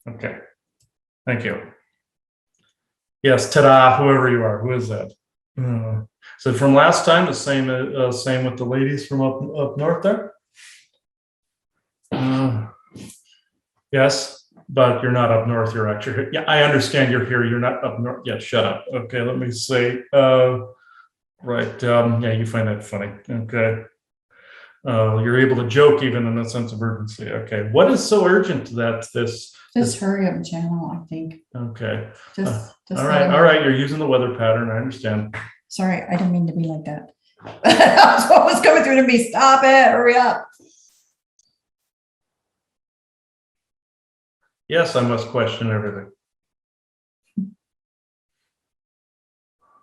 Okay. Thank you. Yes, ta-da, whoever you are. Who is that? So from last time, the same with the ladies from up north there? Yes, but you're not up north. You're actually here. Yeah, I understand you're here. You're not up north. Yeah, shut up. Okay, let me say. Right. Yeah, you find that funny. Okay. You're able to joke even in a sense of urgency. Okay. What is so urgent that this? Just hurry up, channel, I think. Okay. Just all right. All right. You're using the weather pattern. I understand. Sorry, I didn't mean to be like that. That's what was coming through to me. Stop it. Hurry up. Yes, I must question everything.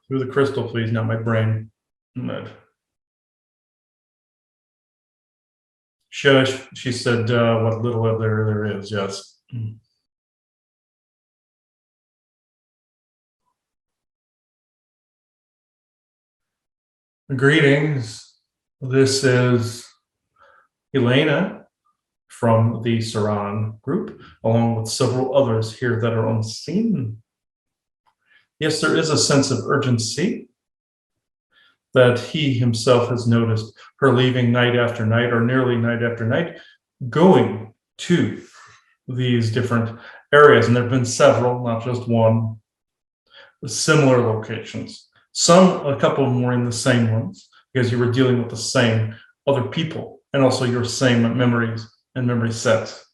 Through the crystal, please, not my brain. Shush, she said, what little of there is, yes. Greetings. This is Elena from the Saran group, along with several others here that are on scene. Yes, there is a sense of urgency that he himself has noticed, her leaving night after night, or nearly night after night, going to these different areas. And there have been several, not just one, similar locations. A couple of them were in the same ones, because you were dealing with the same other people and also your same memories and memory sets.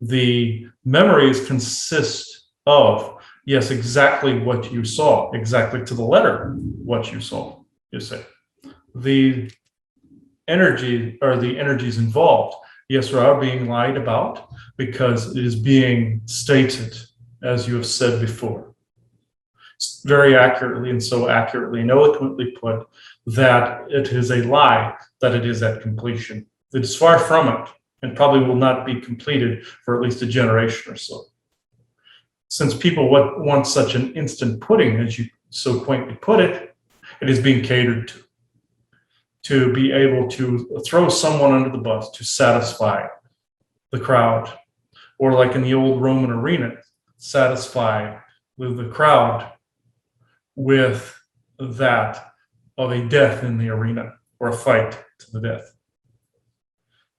The memories consist of, yes, exactly what you saw, exactly to the letter what you saw, you say. The energy or the energies involved, yes, are being lied about because it is being stated, as you have said before, very accurately and so accurately and eloquently put, that it is a lie that it is at completion. It is far from it and probably will not be completed for at least a generation or so. since people want such an instant pudding, as you so quaintly put it, it is being catered to be able to throw someone under the bus to satisfy the crowd, or like in the old Roman arena, satisfy the crowd with that of a death in the arena or a fight to the death.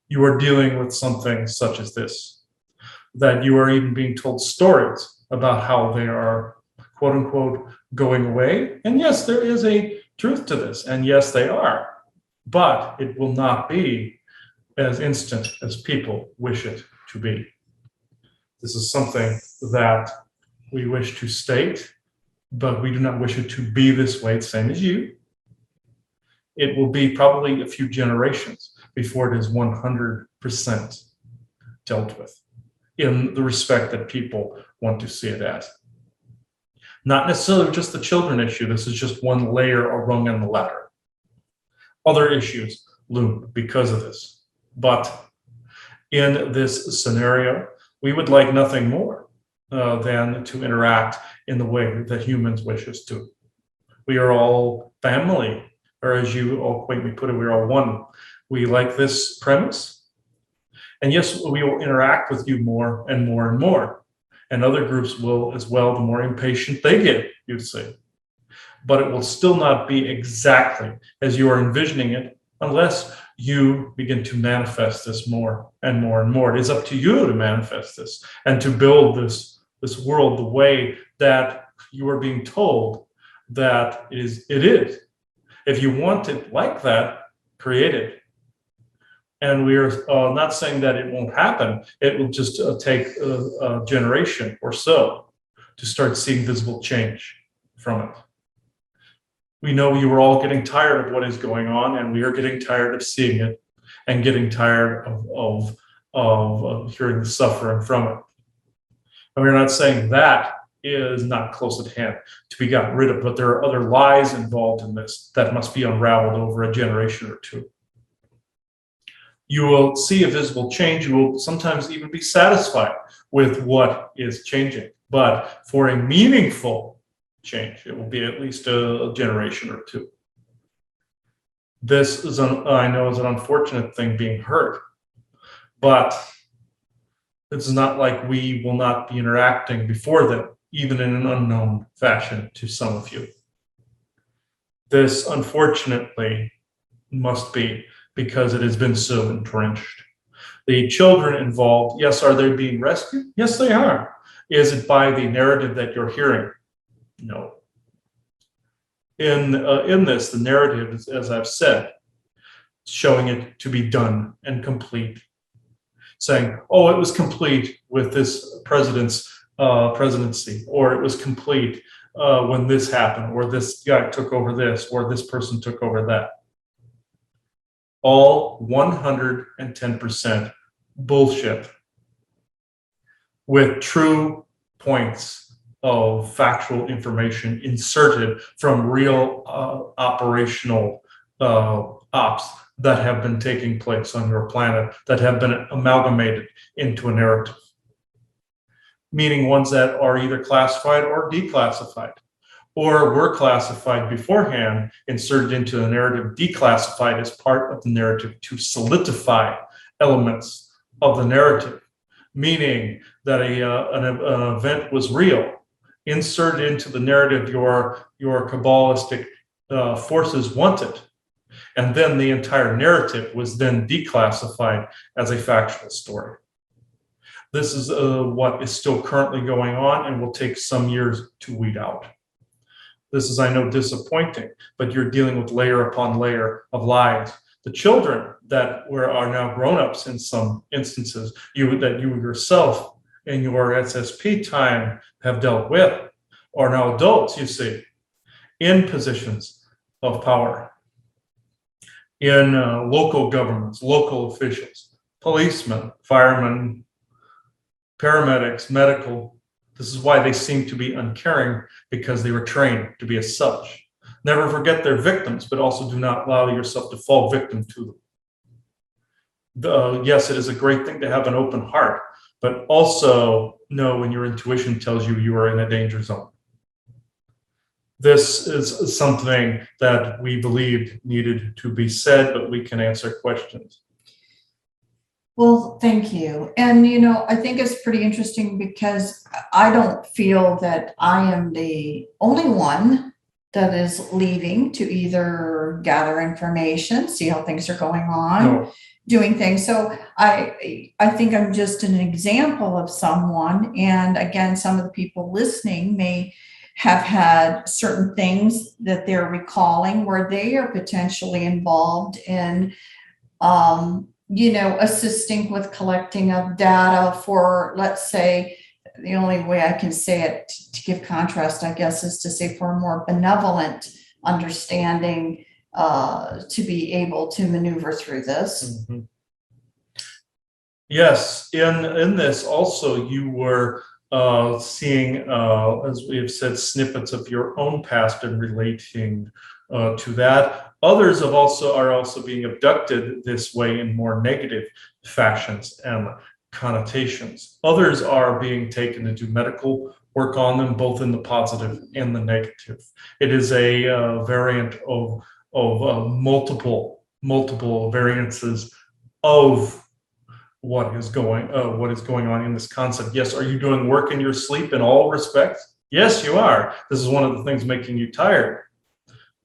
You are dealing with something such as this, that you are even being told stories about how they are, quote unquote, going away. And yes, there is a truth to this, and yes, they are, but it will not be as instant as people wish it to be. This is something that we wish to state, but we do not wish it to be this way, same as you. It will be probably a few generations before it is 100% dealt with in the respect that people want to see it as. Not necessarily just the children issue. This is just one layer or rung on the ladder. Other issues loom because of this. But in this scenario, we would like nothing more than to interact in the way that humans wish us to. We are all family, or as you all quaintly put it, we are all one. We like this premise. And yes, we will interact with you more and more and more. And other groups will as well, the more impatient they get, you'd say. But it will still not be exactly as you are envisioning it unless you begin to manifest this more and more and more. It is up to you to manifest this and to build this world the way that you are being told that it is. If you want it like that, create it. And we are not saying that it won't happen. It will just take a generation or so to start seeing visible change from it. We know you are all getting tired of what is going on, and we are getting tired of seeing it and getting tired of hearing the suffering from it. And we're not saying that is not close at hand to be gotten rid of, but there are other lies involved in this that must be unraveled over a generation or two. You will see a visible change. You will sometimes even be satisfied with what is changing. But for a meaningful change, it will be at least a generation or two. This is, I know, is an unfortunate thing being heard, but it's not like we will not be interacting before then, even in an unknown fashion to some of you. This, unfortunately, must be because it has been so entrenched. The children involved, yes, are they being rescued? Yes, they are. Is it by the narrative that you're hearing? No. In this, the narrative is, as I've said, showing it to be done and complete. Saying, oh, it was complete with this president's presidency, or it was complete when this happened, or this guy took over this, or this person took over that. All 110% bullshit with true points of factual information inserted from real operational ops that have been taking place on your planet, that have been amalgamated into a narrative, meaning ones that are either classified or declassified, or were classified beforehand, inserted into the narrative, declassified as part of the narrative to solidify elements of the narrative, meaning that an event was real, inserted into the narrative your Kabbalistic forces wanted, and then the entire narrative was then declassified as a factual story. This is what is still currently going on and will take some years to weed out. This is, I know, disappointing, but you're dealing with layer upon layer of lies. The children that are now grown-ups in some instances, that you yourself in your SSP time have dealt with, are now adults, you see, in positions of power, in local governments, local officials, policemen, firemen, paramedics, medical. This is why they seem to be uncaring, because they were trained to be as such. Never forget their victims, but also do not allow yourself to fall victim to them. Yes, it is a great thing to have an open heart, but also know when your intuition tells you are in a danger zone. This is something that we believed needed to be said, but we can answer questions. Well, thank you. And, I think it's pretty interesting because I don't feel that I am the only one that is leaving to either gather information, see how things are going on, No. doing things. So I think I'm just an example of someone. And again, some of the people listening may have had certain things that they're recalling where they are potentially involved in assisting with collecting of data for, let's say, the only way I can say it to give contrast, I guess, is to say for a more benevolent understanding to be able to maneuver through this. Mm-hmm. Yes, in this also you were seeing, as we have said, snippets of your own past and relating to that. Others are also being abducted this way in more negative fashions and connotations. Others are being taken to do medical work on them, both in the positive and the negative. It is a variant of multiple variances of what is going on in this concept. Yes, are you doing work in your sleep in all respects? Yes, you are. This is one of the things making you tired.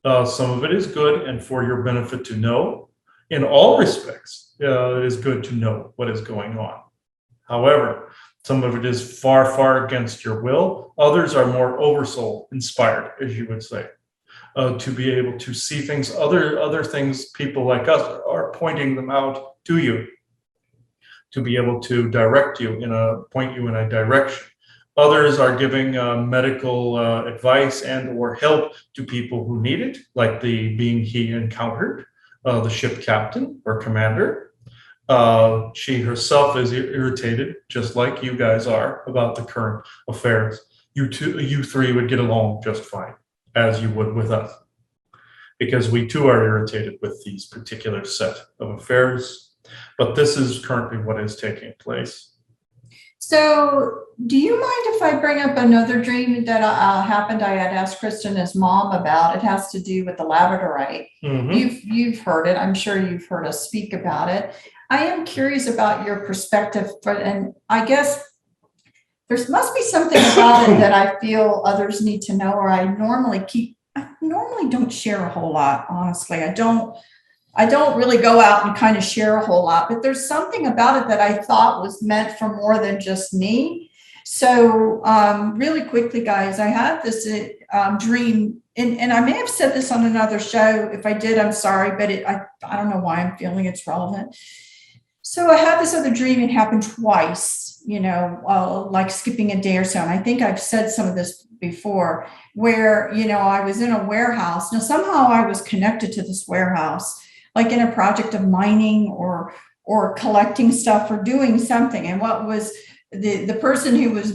Some of it is good and for your benefit to know. In all respects, it is good to know what is going on. However, some of it is far, far against your will. Others are more oversoul inspired, as you would say, to be able to see things. Other things, people like us are pointing them out to you, to be able to direct you point you in a direction. Others are giving medical advice and or help to people who need it, like the being he encountered, the ship captain or commander. She herself is irritated, just like you guys are, about the current affairs. You three would get along just fine, as you would with us, because we too are irritated with these particular set of affairs. But this is currently what is taking place. So, do you mind if I bring up another dream that happened? I had asked Kristen, mom, about. It has to do with the labradorite. Mm-hmm. You've heard it. I'm sure you've heard us speak about it. I am curious about your perspective, and I guess there must be something about it that I feel others need to know, or I normally don't share a whole lot. Honestly, I don't really go out and kind of share a whole lot, but there's something about it that I thought was meant for more than just me. So really quickly, guys, I had this dream, and I may have said this on another show. If I did, I'm sorry, but I don't know why I'm feeling it's relevant. So I had this other dream. It happened twice, like skipping a day or so. And I think I've said some of this before, where, I was in a warehouse. Now, somehow I was connected to this warehouse, like in a project of mining or collecting stuff or doing something. And what was the person who was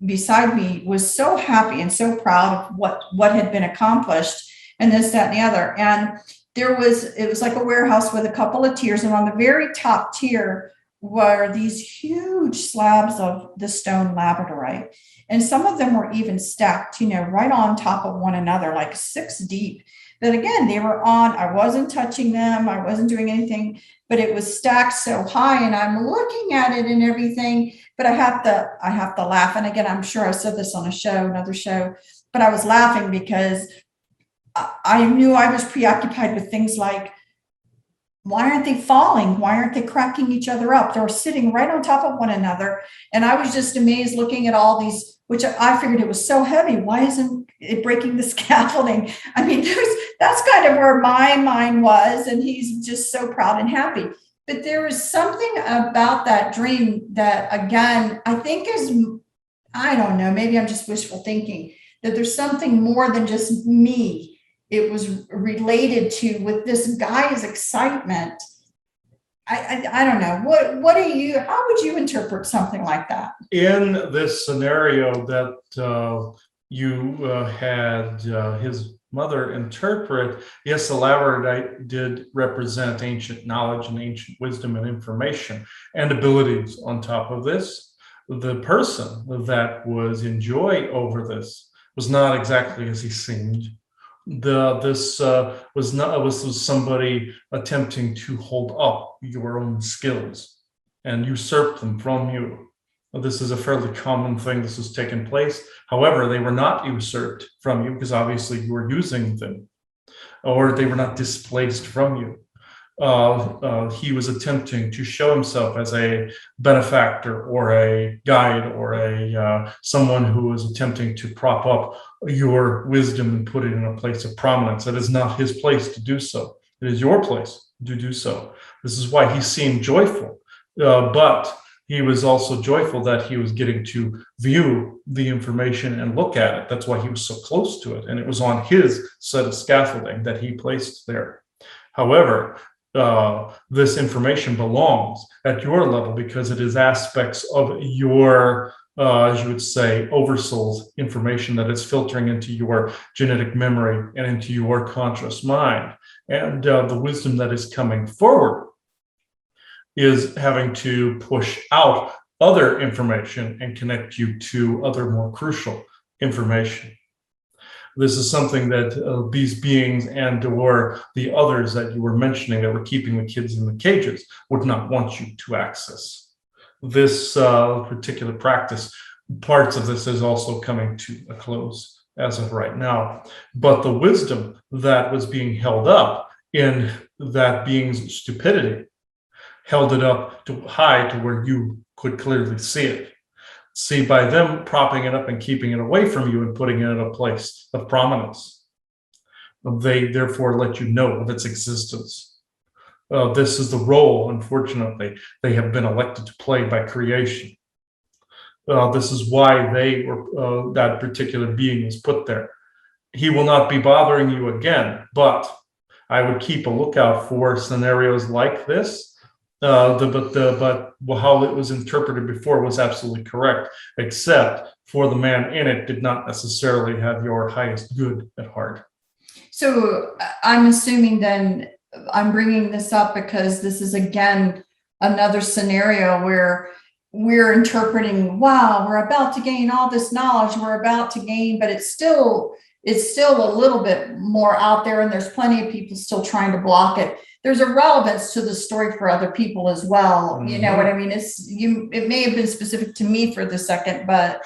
beside me was so happy and so proud of what had been accomplished and this, that, and the other. And it was like a warehouse with a couple of tiers. And on the very top tier were these huge slabs of the stone labradorite. And some of them were even stacked, right on top of one another, like 6 deep. But again, they were I wasn't touching them. I wasn't doing anything, but it was stacked so high, and I'm looking at it and everything, but I have to laugh. And again, I'm sure I said this on another show, but I was laughing because I knew I was preoccupied with things like, why aren't they falling? Why aren't they cracking each other up? They were sitting right on top of one another. And I was just amazed looking at all these, which I figured it was so heavy. Why isn't it breaking the scaffolding? I mean, that's kind of where my mind was. And he's just so proud and happy. But there was something about that dream that, again, I think I don't know, maybe I'm just wishful thinking, that there's something more than just me. It was related to with this guy's excitement. I don't know. How would you interpret something like that? In this scenario that you had his mother interpret, yes, the labradorite did represent ancient knowledge and ancient wisdom and information and abilities. On top of this, the person that was in joy over this was not exactly as he seemed. This was not was somebody attempting to hold up your own skills and usurp them from you. This is a fairly common thing. This has taken place. However, they were not usurped from you because obviously you were using them, or they were not displaced from you. He was attempting to show himself as a benefactor or a guide or a someone who was attempting to prop up your wisdom and put it in a place of prominence. It is not his place to do so. It is your place to do so. This is why he seemed joyful, but he was also joyful that he was getting to view the information and look at it. That's why he was so close to it. And it was on his set of scaffolding that he placed there. However, this information belongs at your level because it is aspects of your, as you would say, oversoul's information that is filtering into your genetic memory and into your conscious mind. And the wisdom that is coming forward is having to push out other information and connect you to other more crucial information. This is something that these beings and or the others that you were mentioning that were keeping the kids in the cages would not want you to access. This particular practice, parts of this is also coming to a close as of right now. But the wisdom that was being held up in that being's stupidity held it up to high to where you could clearly see it. See, by them propping it up and keeping it away from you and putting it in a place of prominence, they therefore let you know of its existence. This is the role, unfortunately, they have been elected to play by creation. This is why they were, that particular being was put there. He will not be bothering you again, but I would keep a lookout for scenarios like this. But how it was interpreted before was absolutely correct, except for the man in it did not necessarily have your highest good at heart. So I'm assuming then I'm bringing this up because this is again another scenario where we're interpreting, wow, we're about to gain all this knowledge we're about to gain, but it's still a little bit more out there, and there's plenty of people still trying to block it. There's a relevance to the story for other people as well. You know what I mean? It may have been specific to me for the second, but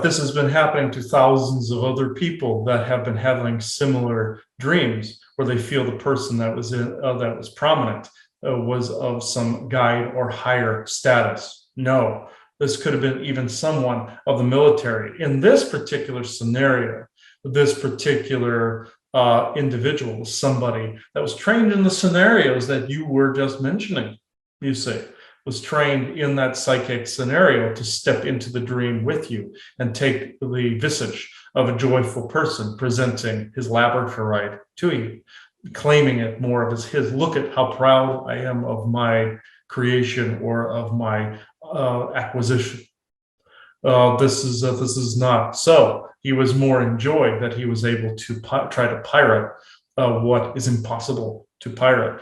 this has been happening to thousands of other people that have been having similar dreams where they feel the person that was that was prominent was of some guide or higher status. No, this could have been even someone of the military. In this particular scenario, this particular individual was somebody that was trained in the scenarios that you were just mentioning. You say, was trained in that psychic scenario to step into the dream with you and take the visage of a joyful person presenting his labradorite to you, claiming it more of as his. Look at how proud I am of my creation or of my acquisition. This is not so. He was more in joy that he was able to try to pirate what is impossible to pirate.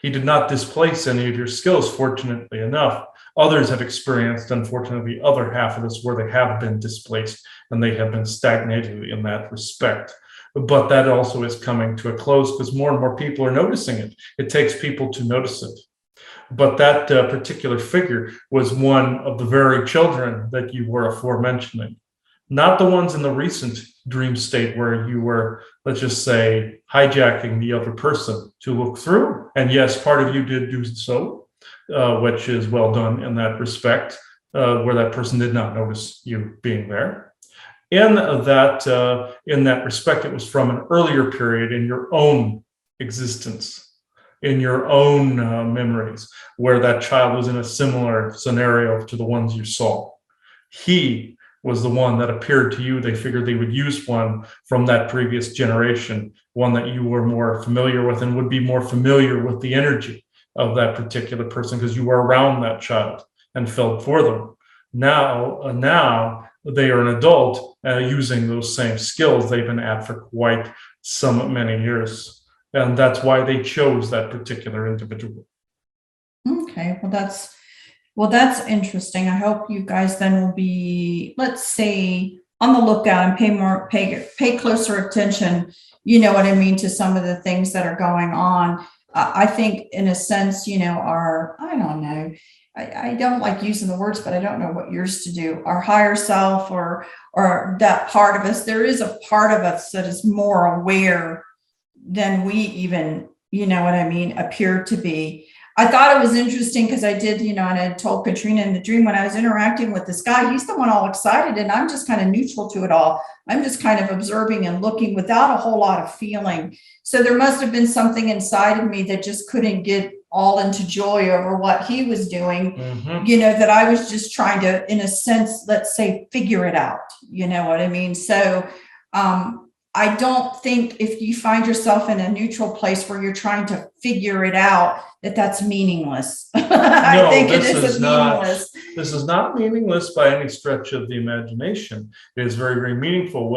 He did not displace any of your skills, fortunately enough. Others have experienced, unfortunately, the other half of this where they have been displaced and they have been stagnated in that respect. But that also is coming to a close because more and more people are noticing it. It takes people to notice it. But that particular figure was one of the very children that you were aforementioning, not the ones in the recent dream state where you were, let's just say, hijacking the other person to look through. And yes, part of you did do so, which is well done in that respect, where that person did not notice you being there. In that respect, it was from an earlier period in your own existence, in your own memories, where that child was in a similar scenario to the ones you saw. He was the one that appeared to you. They figured they would use one from that previous generation, one that you were more familiar with and would be more familiar with the energy of that particular person because you were around that child and felt for them. Now they are an adult using those same skills they've been at for quite some many years. And that's why they chose that particular individual. Okay, well, that's interesting. I hope you guys then will be, let's say, on the lookout and pay closer attention, you know what I mean, to some of the things that are going on. I think in a sense, I don't know. I don't like using the words, but I don't know what yours to do. Our higher self or that part of us, there is a part of us that is more aware than we even, you know what I mean, appear to be. I thought it was interesting because I did, and I told Katrina in the dream when I was interacting with this guy, he's the one all excited and I'm just kind of neutral to it all. I'm just kind of observing and looking without a whole lot of feeling. So there must have been something inside of me that just couldn't get all into joy over what he was doing, that I was just trying to, in a sense, let's say, figure it out. You know what I mean? So, I don't think if you find yourself in a neutral place where you're trying to figure it out, that's meaningless. I think it is meaningless. This is not meaningless by any stretch of the imagination. It is very, very meaningful,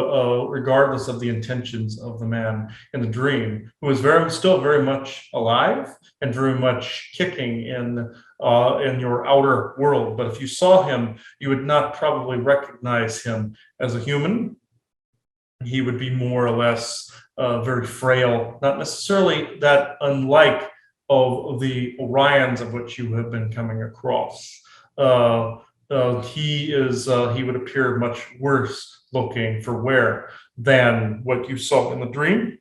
regardless of the intentions of the man in the dream, who is still very much alive and very much kicking in your outer world. But if you saw him, you would not probably recognize him as a human. He would be more or less very frail, not necessarily that unlike of the Orions of which you have been coming across. He would appear much worse looking for wear than what you saw in the dream.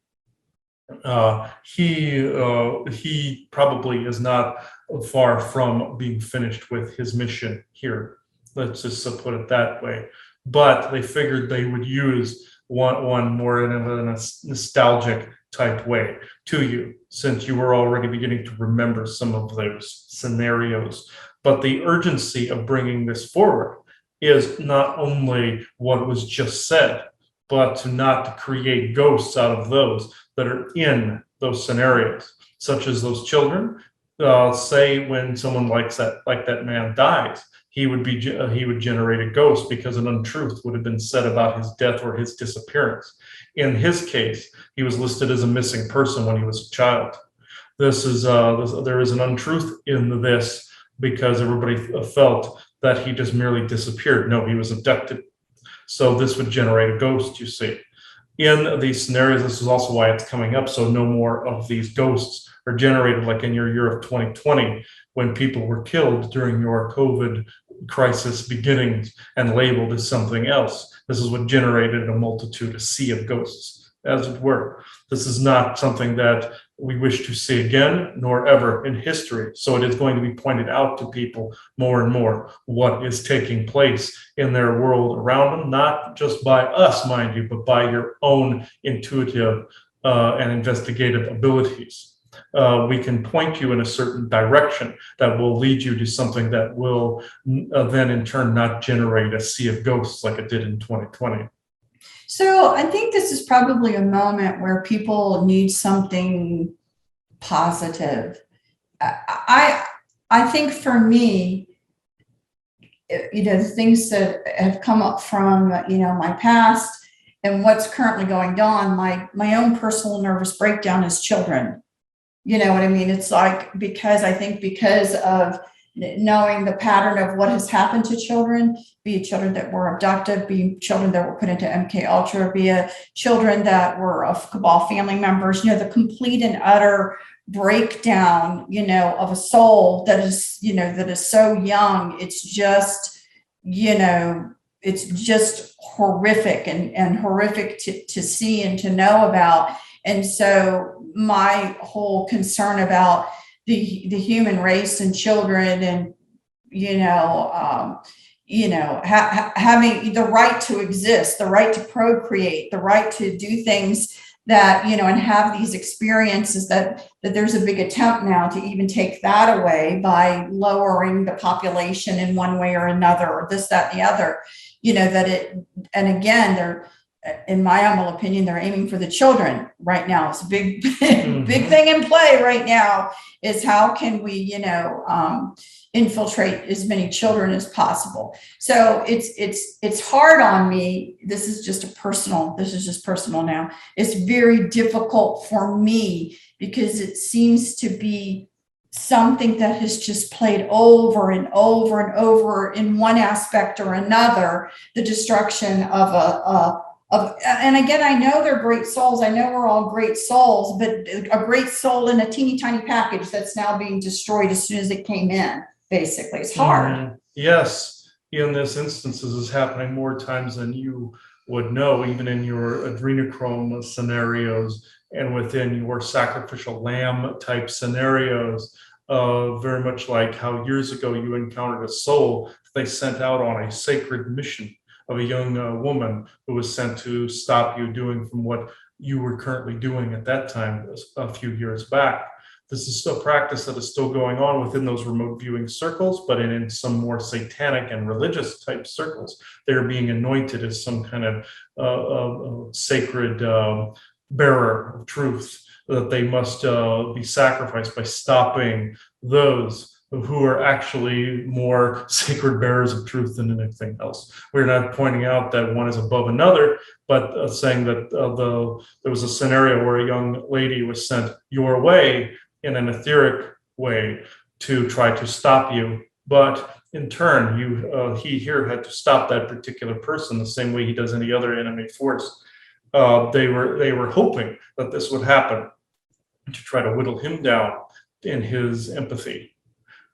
He probably is not far from being finished with his mission here. Let's just put it that way. But they figured they would use one more in a nostalgic type way to you, since you were already beginning to remember some of those scenarios. But the urgency of bringing this forward is not only what was just said, but to not create ghosts out of those that are in those scenarios, such as those children. Say when someone like that man dies, he would generate a ghost because an untruth would have been said about his death or his disappearance. In his case, he was listed as a missing person when he was a child. There is an untruth in this because everybody felt that he just merely disappeared. No, he was abducted. So this would generate a ghost, you see. In these scenarios, this is also why it's coming up. So no more of these ghosts are generated like in your year of 2020, when people were killed during your COVID crisis beginnings and labeled as something else. This is what generated a sea of ghosts, as it were. This is not something that we wish to see again, nor ever in history. So it is going to be pointed out to people more and more what is taking place in their world around them, not just by us, mind you, but by your own intuitive and investigative abilities. We can point you in a certain direction that will lead you to something that will then in turn not generate a sea of ghosts like it did in 2020. So I think this is probably a moment where people need something positive. I think for me, the things that have come up from my past and what's currently going on, my own personal nervous breakdown as children. You know what I mean? It's like, because of knowing the pattern of what has happened to children, be it children that were abducted, be it children that were put into MK Ultra, be it children that were of cabal family members, the complete and utter breakdown, of a soul that is so young. It's just, it's just horrific and horrific to see and to know about. And so my whole concern about the human race and children and, having the right to exist, the right to procreate, the right to do things that, and have these experiences that there's a big attempt now to even take that away by lowering the population in one way or another, or this, that, and the other, and again, in my humble opinion, they're aiming for the children right now. It's a big, Mhm. big thing in play right now is how can we, infiltrate as many children as possible. So it's hard on me. This is just personal now. It's very difficult for me because it seems to be something that has just played over and over and over in one aspect or another, the destruction and again, I know they're great souls. I know we're all great souls, but a great soul in a teeny tiny package that's now being destroyed as soon as it came in, basically. It's hard. Yes, in this instance, this is happening more times than you would know, even in your adrenochrome scenarios and within your sacrificial lamb type scenarios. Very much like how years ago you encountered a soul they sent out on a sacred mission of a young woman who was sent to stop you doing from what you were currently doing at that time a few years back. This is still a practice that is still going on within those remote viewing circles, but in some more satanic and religious type circles, they're being anointed as some kind of sacred bearer of truth, that they must be sacrificed by stopping those who are actually more sacred bearers of truth than anything else. We're not pointing out that one is above another, but saying that there was a scenario where a young lady was sent your way in an etheric way to try to stop you. But in turn, he here had to stop that particular person the same way he does any other enemy force. They were hoping that this would happen to try to whittle him down in his empathy.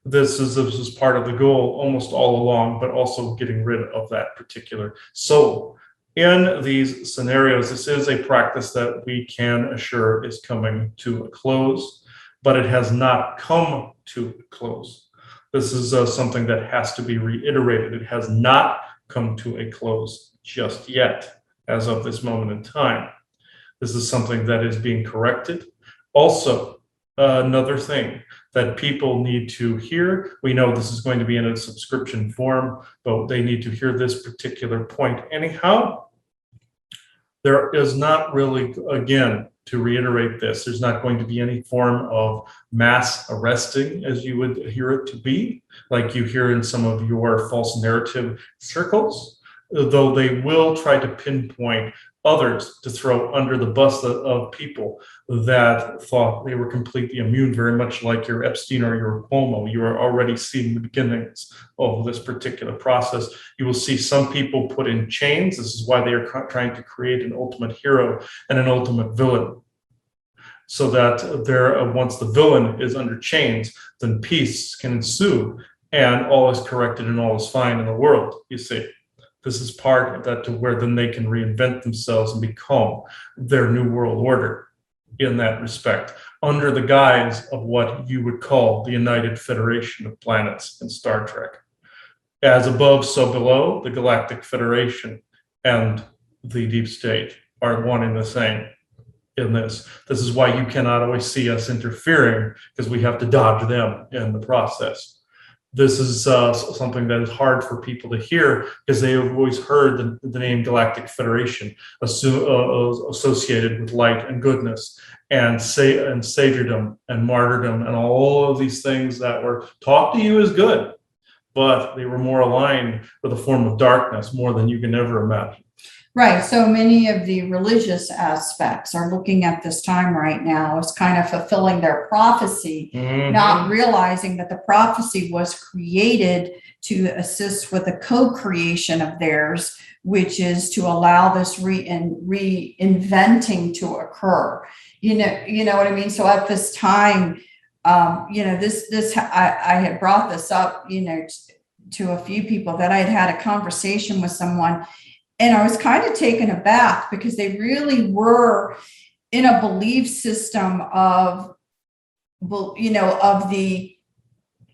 This is part of the goal almost all along, but also getting rid of that particular soul. In these scenarios, this is a practice that we can assure is coming to a close, but it has not come to a close. This is something that has to be reiterated. It has not come to a close just yet, as of this moment in time. This is something that is being corrected. Also, another thing that people need to hear, we know this is going to be in a subscription form, but they need to hear this particular point anyhow. There is not really, again, to reiterate this, there's not going to be any form of mass arresting as you would hear it to be, like you hear in some of your false narrative circles, though they will try to pinpoint others to throw under the bus of people that thought they were completely immune, very much like your Epstein or your Cuomo. You are already seeing the beginnings of this particular process. You will see some people put in chains. This is why they are trying to create an ultimate hero and an ultimate villain, so that once the villain is under chains, then peace can ensue and all is corrected and all is fine in the world, you see. This is part of that, to where then they can reinvent themselves and become their new world order in that respect, under the guise of what you would call the United Federation of Planets in Star Trek. As above, so below, the Galactic Federation and the Deep State are one and the same in this. This is why you cannot always see us interfering, because we have to dodge them in the process. This is something that is hard for people to hear, because they have always heard the name Galactic Federation associated with light and goodness and saviordom and martyrdom and all of these things that were taught to you as good, but they were more aligned with a form of darkness more than you can ever imagine. Right. So many of the religious aspects are looking at this time right now as kind of fulfilling their prophecy, not realizing that the prophecy was created to assist with the co-creation of theirs, which is to allow this reinventing to occur. You know what I mean? So at this time, I had brought this up, to a few people, that I had a conversation with someone. And I was kind of taken aback, because they really were in a belief system of the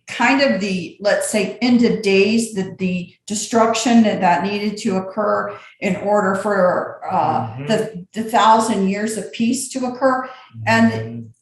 kind of the, let's say, end of days, that the destruction that needed to occur in order for the 1,000 years of peace to occur. And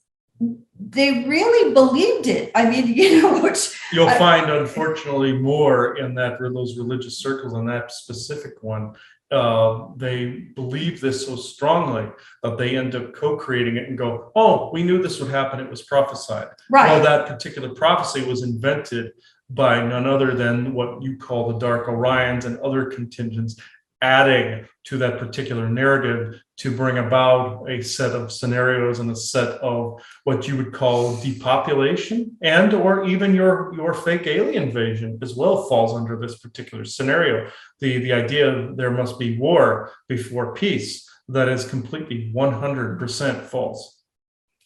they really believed it. I mean, which you'll find, unfortunately, more in those religious circles, in that specific one, they believe this so strongly that they end up co-creating it and go, oh, we knew this would happen. It was prophesied. Right. Well, that particular prophecy was invented by none other than what you call the Dark Orions and other contingents, adding to that particular narrative to bring about a set of scenarios and a set of what you would call depopulation, and or even your fake alien invasion as well falls under this particular scenario. The idea there must be war before peace, that is completely 100% false.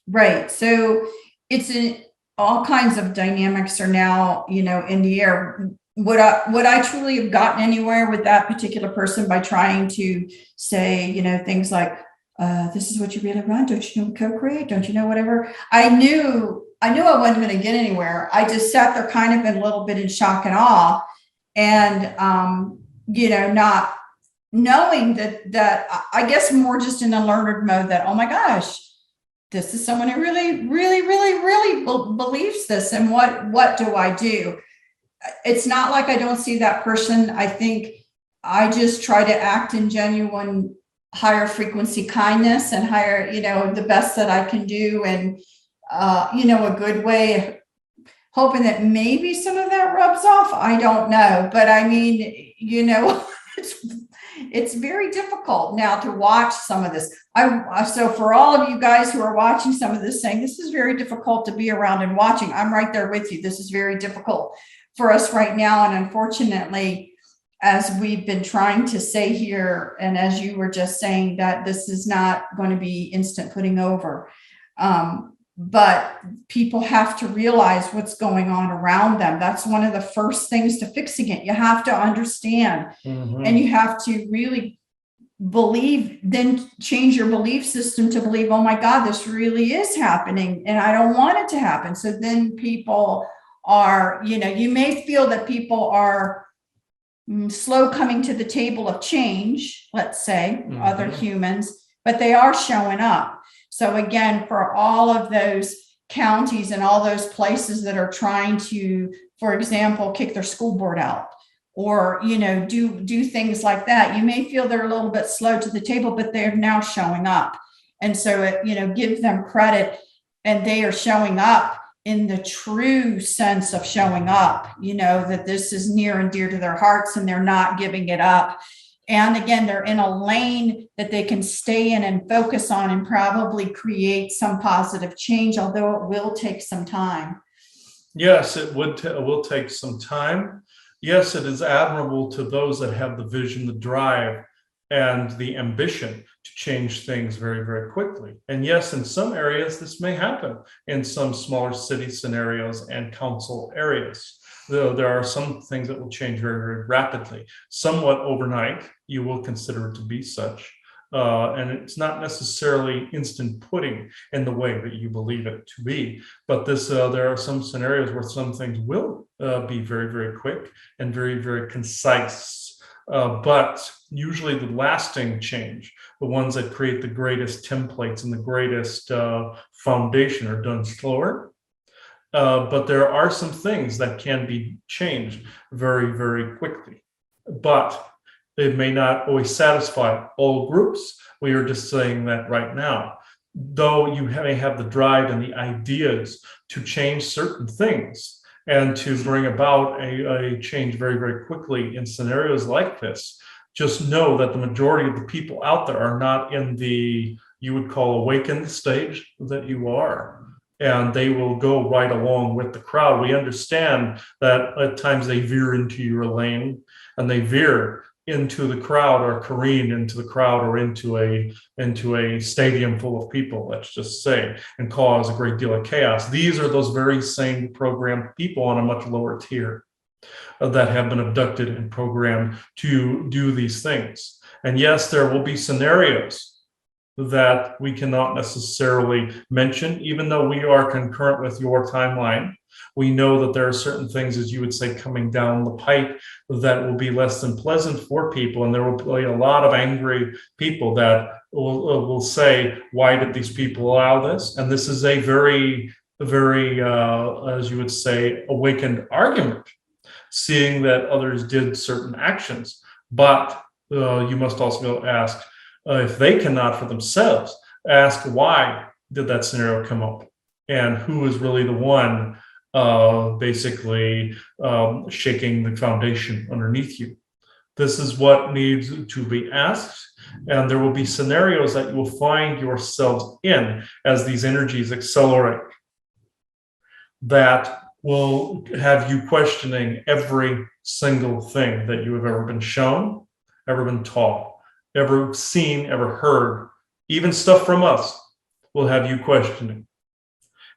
Right. So it's all kinds of dynamics are now, in the air. Would I truly have gotten anywhere with that particular person by trying to say, things like, this is what you really want? Don't you know co-create? Don't you know whatever? I knew I wasn't going to get anywhere. I just sat there kind of in a little bit in shock and awe, and not knowing that I guess more just in a learned mode that, oh my gosh, this is someone who really, really, really, really believes this. And what do I do? It's not like I don't see that person. I think I just try to act in genuine higher frequency kindness and higher, the best that I can do. And, a good way, hoping that maybe some of that rubs off. I don't know. But I mean, it's very difficult now to watch some of this. So for all of you guys who are watching some of this, saying this is very difficult to be around and watching, I'm right there with you. This is very difficult for us right now. And unfortunately, as we've been trying to say here, and as you were just saying, that this is not going to be instant putting over. But people have to realize what's going on around them. That's one of the first things to fixing it. You have to understand, and you have to really believe, then change your belief system to believe, oh my God, this really is happening and I don't want it to happen. So then people are, you may feel that people are slow coming to the table of change, let's say, other humans, but they are showing up. So again, for all of those counties and all those places that are trying to, for example, kick their school board out, or, do things like that, you may feel they're a little bit slow to the table, but they're now showing up. And so, give them credit, and they are showing up in the true sense of showing up, that this is near and dear to their hearts and they're not giving it up. And again, they're in a lane that they can stay in and focus on and probably create some positive change, although it will take some time. Yes, it will take some time. Yes, it is admirable to those that have the vision, the drive, and the ambition to change things very, very quickly. And yes, in some areas, this may happen in some smaller city scenarios and council areas. Though there are some things that will change very, very rapidly, somewhat overnight. You will consider it to be such. And it's not necessarily instant pudding in the way that you believe it to be. But there are some scenarios where some things will be very, very quick and very, very concise. But usually the lasting change, the ones that create the greatest templates and the greatest foundation, are done slower. But there are some things that can be changed very, very quickly. But it may not always satisfy all groups. We are just saying that right now. Though you may have the drive and the ideas to change certain things and to bring about a change very, very quickly in scenarios like this, just know that the majority of the people out there are not in the, you would call, awakened stage that you are. And they will go right along with the crowd. We understand that at times they veer into your lane, and they veer into the crowd, or careen into the crowd, or into a stadium full of people, let's just say, and cause a great deal of chaos. These are those very same programmed people on a much lower tier that have been abducted and programmed to do these things. And yes, there will be scenarios that we cannot necessarily mention, even though we are concurrent with your timeline. We know that there are certain things, as you would say, coming down the pipe that will be less than pleasant for people. And there will be a lot of angry people that will say, why did these people allow this? And this is a very, very, as you would say, awakened argument, seeing that others did certain actions. But you must also ask, if they cannot for themselves, ask why did that scenario come up, and who is really the one basically shaking the foundation underneath you. This is what needs to be asked, and there will be scenarios that you will find yourselves in as these energies accelerate that will have you questioning every single thing that you have ever been shown, ever been taught, ever seen, ever heard. Even stuff from us will have you questioning.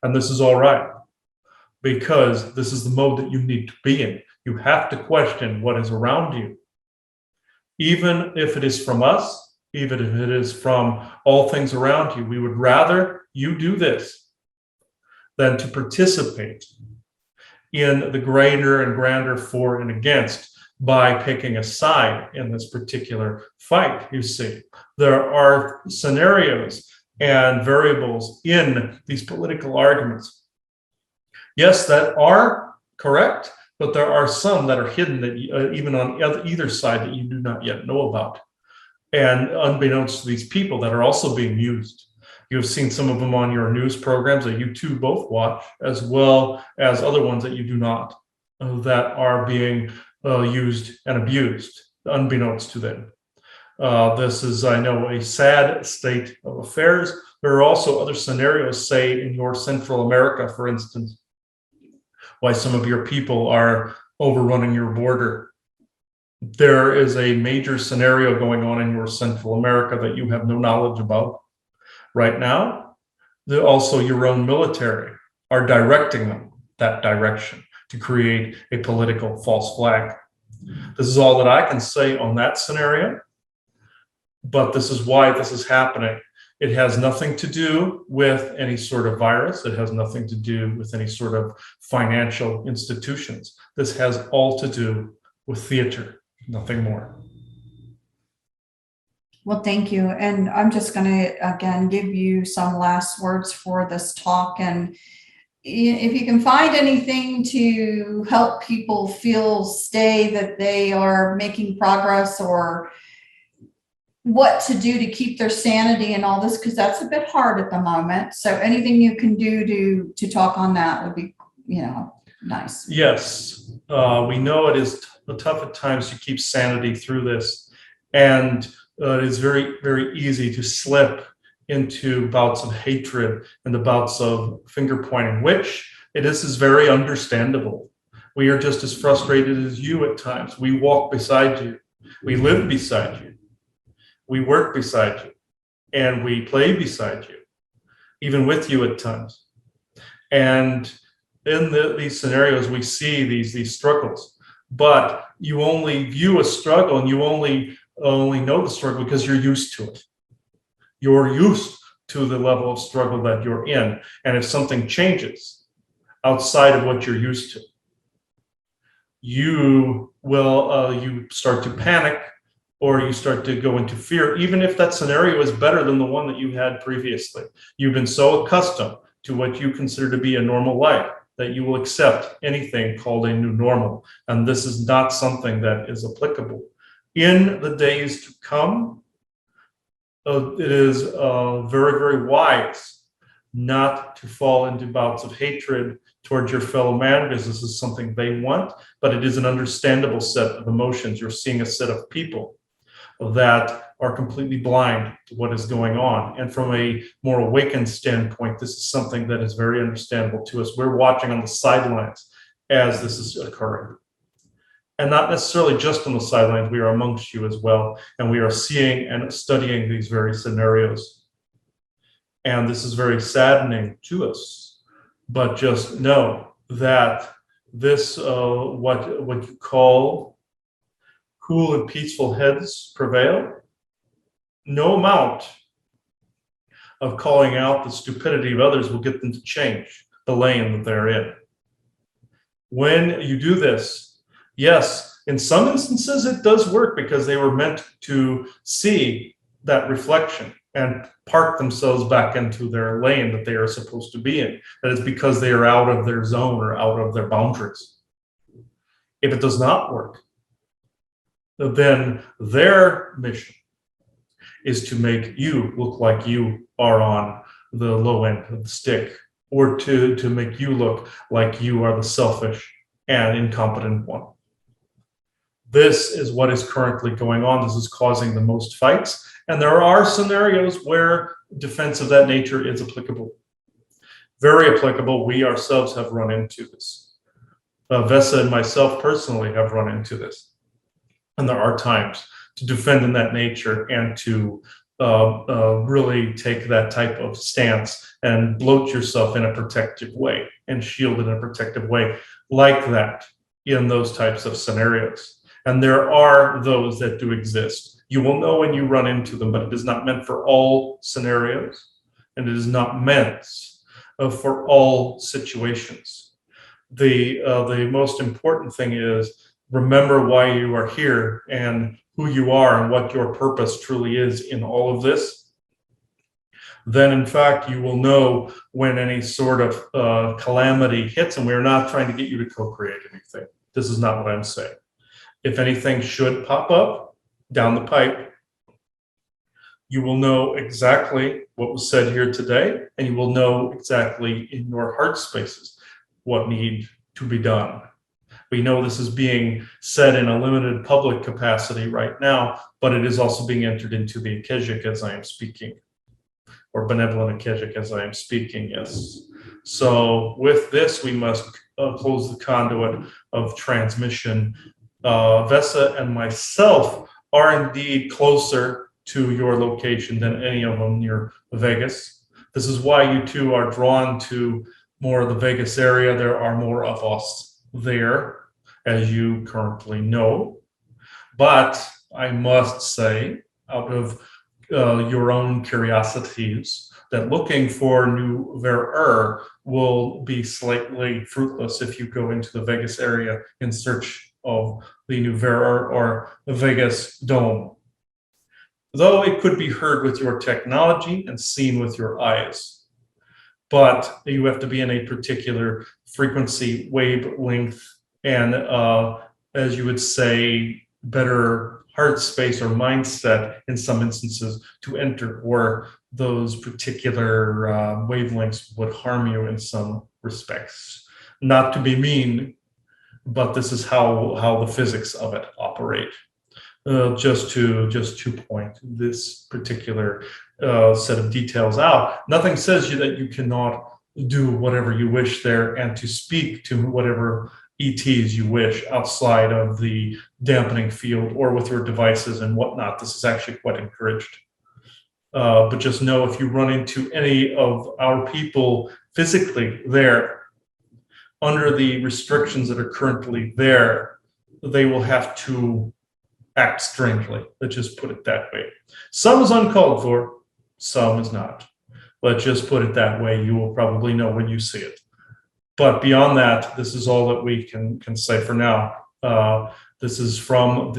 And this is all right, because this is the mode that you need to be in. You have to question what is around you. Even if it is from us, even if it is from all things around you, we would rather you do this than to participate in the greater and grander for and against by picking a side in this particular fight. You see, there are scenarios and variables in these political arguments, yes, that are correct, but there are some that are hidden that even on either side that you do not yet know about, and unbeknownst to these people that are also being used. You've seen some of them on your news programs that you two both watch, as well as other ones that you do not, that are being used and abused, unbeknownst to them. This is, I know, a sad state of affairs. There are also other scenarios, say in your Central America, for instance, why some of your people are overrunning your border. There is a major scenario going on in your Central America that you have no knowledge about. Right now, also your own military are directing them that direction to create a political false flag. This is all that I can say on that scenario, but this is why this is happening. It has nothing to do with any sort of virus. It has nothing to do with any sort of financial institutions. This has all to do with theater, nothing more. Well, thank you. And I'm just going to, again, give you some last words for this talk. And if you can find anything to help people stay that they are making progress, or what to do to keep their sanity and all this, because that's a bit hard at the moment. So anything you can do to talk on that would be, nice. Yes, we know it is tough at times to keep sanity through this, and it is very, very easy to slip into bouts of hatred and the bouts of finger pointing, which is very understandable. We are just as frustrated as you at times. We walk beside you, we live beside you, we work beside you, and we play beside you, even with you at times. And in these scenarios, we see these struggles, but you only view a struggle, and you only know the struggle because you're used to it. You're used to the level of struggle that you're in. And if something changes outside of what you're used to, you will you start to panic, or you start to go into fear, even if that scenario is better than the one that you had previously. You've been so accustomed to what you consider to be a normal life that you will accept anything called a new normal. And this is not something that is applicable. In the days to come, it is very, very wise not to fall into bouts of hatred towards your fellow man, because this is something they want, but it is an understandable set of emotions. You're seeing a set of people that are completely blind to what is going on. And from a more awakened standpoint, this is something that is very understandable to us. We're watching on the sidelines as this is occurring. And not necessarily just on the sidelines, we are amongst you as well. And we are seeing and studying these very scenarios. And this is very saddening to us. But just know that this, what you call cool and peaceful heads prevail. No amount of calling out the stupidity of others will get them to change the lane that they're in. When you do this, yes, in some instances it does work, because they were meant to see that reflection and park themselves back into their lane that they are supposed to be in. That is because they are out of their zone or out of their boundaries. If it does not work, then their mission is to make you look like you are on the low end of the stick, or to make you look like you are the selfish and incompetent one. This is what is currently going on. This is causing the most fights. And there are scenarios where defense of that nature is applicable. Very applicable. We ourselves have run into this. Vesa and myself personally have run into this. And there are times to defend in that nature and to really take that type of stance and bloat yourself in a protective way and shield in a protective way like that in those types of scenarios. And there are those that do exist. You will know when you run into them, but it is not meant for all scenarios, and it is not meant for all situations. The most important thing is remember why you are here and who you are and what your purpose truly is in all of this. Then, in fact, you will know when any sort of calamity hits, and we're not trying to get you to co-create anything. This is not what I'm saying. If anything should pop up down the pipe, you will know exactly what was said here today, and you will know exactly in your heart spaces what need to be done. We know this is being said in a limited public capacity right now, but it is also being entered into the Akashic as I am speaking, or benevolent Akashic as I am speaking, yes. So with this, we must close the conduit of transmission. Vesa and myself are indeed closer to your location than any of them near Vegas. This is why you two are drawn to more of the Vegas area. There are more of us there, as you currently know. But I must say, out of your own curiosities, that looking for new Ver will be slightly fruitless if you go into the Vegas area in search of the new Ver or the Vegas Dome. Though it could be heard with your technology and seen with your eyes. But you have to be in a particular frequency, wavelength, and as you would say, better heart space or mindset in some instances to enter, or those particular wavelengths would harm you in some respects. Not to be mean, but this is how the physics of it operate. Just to point this particular set of details out. Nothing says that you cannot do whatever you wish there and to speak to whatever ETs you wish outside of the dampening field or with your devices and whatnot. This is actually quite encouraged. But just know if you run into any of our people physically there, under the restrictions that are currently there, they will have to act strangely. Let's just put it that way. Some is uncalled for, some is not. Let's just put it that way. You will probably know when you see it. But beyond that, this is all that we can say for now. This is from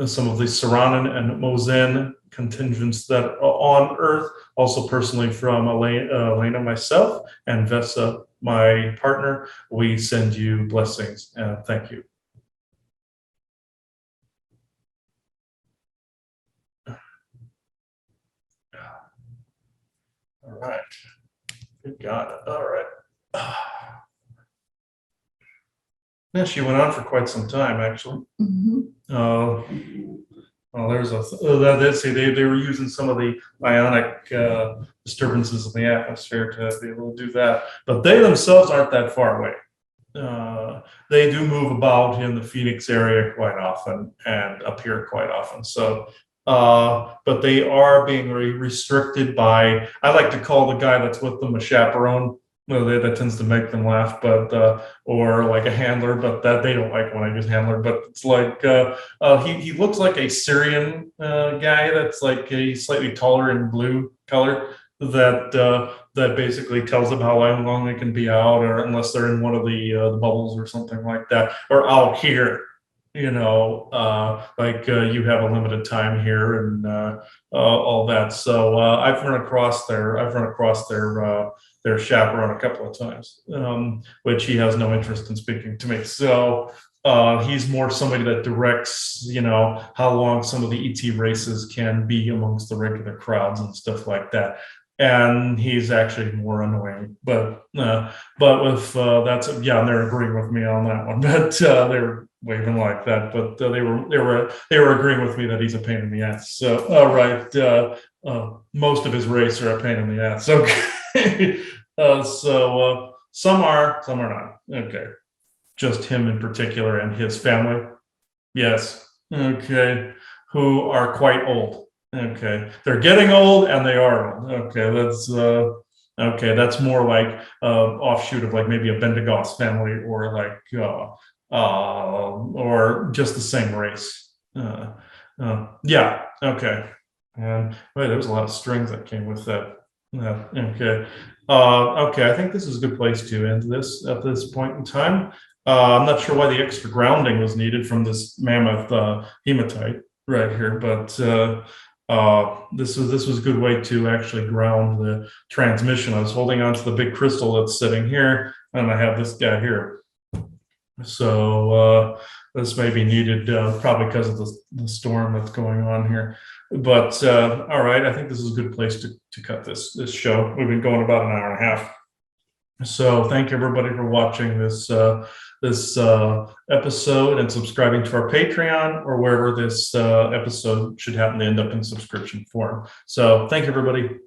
some of the Saranan and Mozen contingents that are on Earth. Also personally from Elena, myself, and Vesa, my partner. We send you blessings and thank you. All right. Good God. All right. Yeah, she went on for quite some time, actually. Well, there's they were using some of the ionic disturbances in the atmosphere to be able to do that, but they themselves aren't that far away. They do move about in the Phoenix area quite often and up here quite often. So, but they are being restricted by, I like to call the guy that's with them a chaperone. Well, that tends to make them laugh, but or like a handler, but that they don't like when I use handler. But it's like he looks like a Syrian guy that's like a slightly taller and blue color that basically tells them how long they can be out, or unless they're in one of the bubbles or something like that, or out here. You know, you have a limited time here and all that. So I've run across their chaperone a couple of times, which he has no interest in speaking to me. So he's more somebody that directs, how long some of the ET races can be amongst the regular crowds and stuff like that. And he's actually more annoying, but with and they're agreeing with me on that one. But they're waving like that, but they were agreeing with me that he's a pain in the ass. So all right, most of his race are a pain in the ass. Okay, so some are not. Okay, just him in particular and his family. Yes. Okay. Who are quite old. Okay. They're getting old and they are old. Okay. That's more like offshoot of like maybe a Bendigoss family or like or just the same race. Yeah. Okay. And wait, there was a lot of strings that came with that. Okay. Okay. I think this is a good place to end this at this point in time. I'm not sure why the extra grounding was needed from this mammoth hematite right here, but this was a good way to actually ground the transmission. I was holding onto the big crystal that's sitting here, and I have this guy here. So this may be needed probably because of the storm that's going on here. But all right, I think this is a good place to cut this show. We've been going about an hour and a half. So thank you everybody for watching this episode and subscribing to our Patreon or wherever this episode should happen to end up in subscription form. So thank you everybody.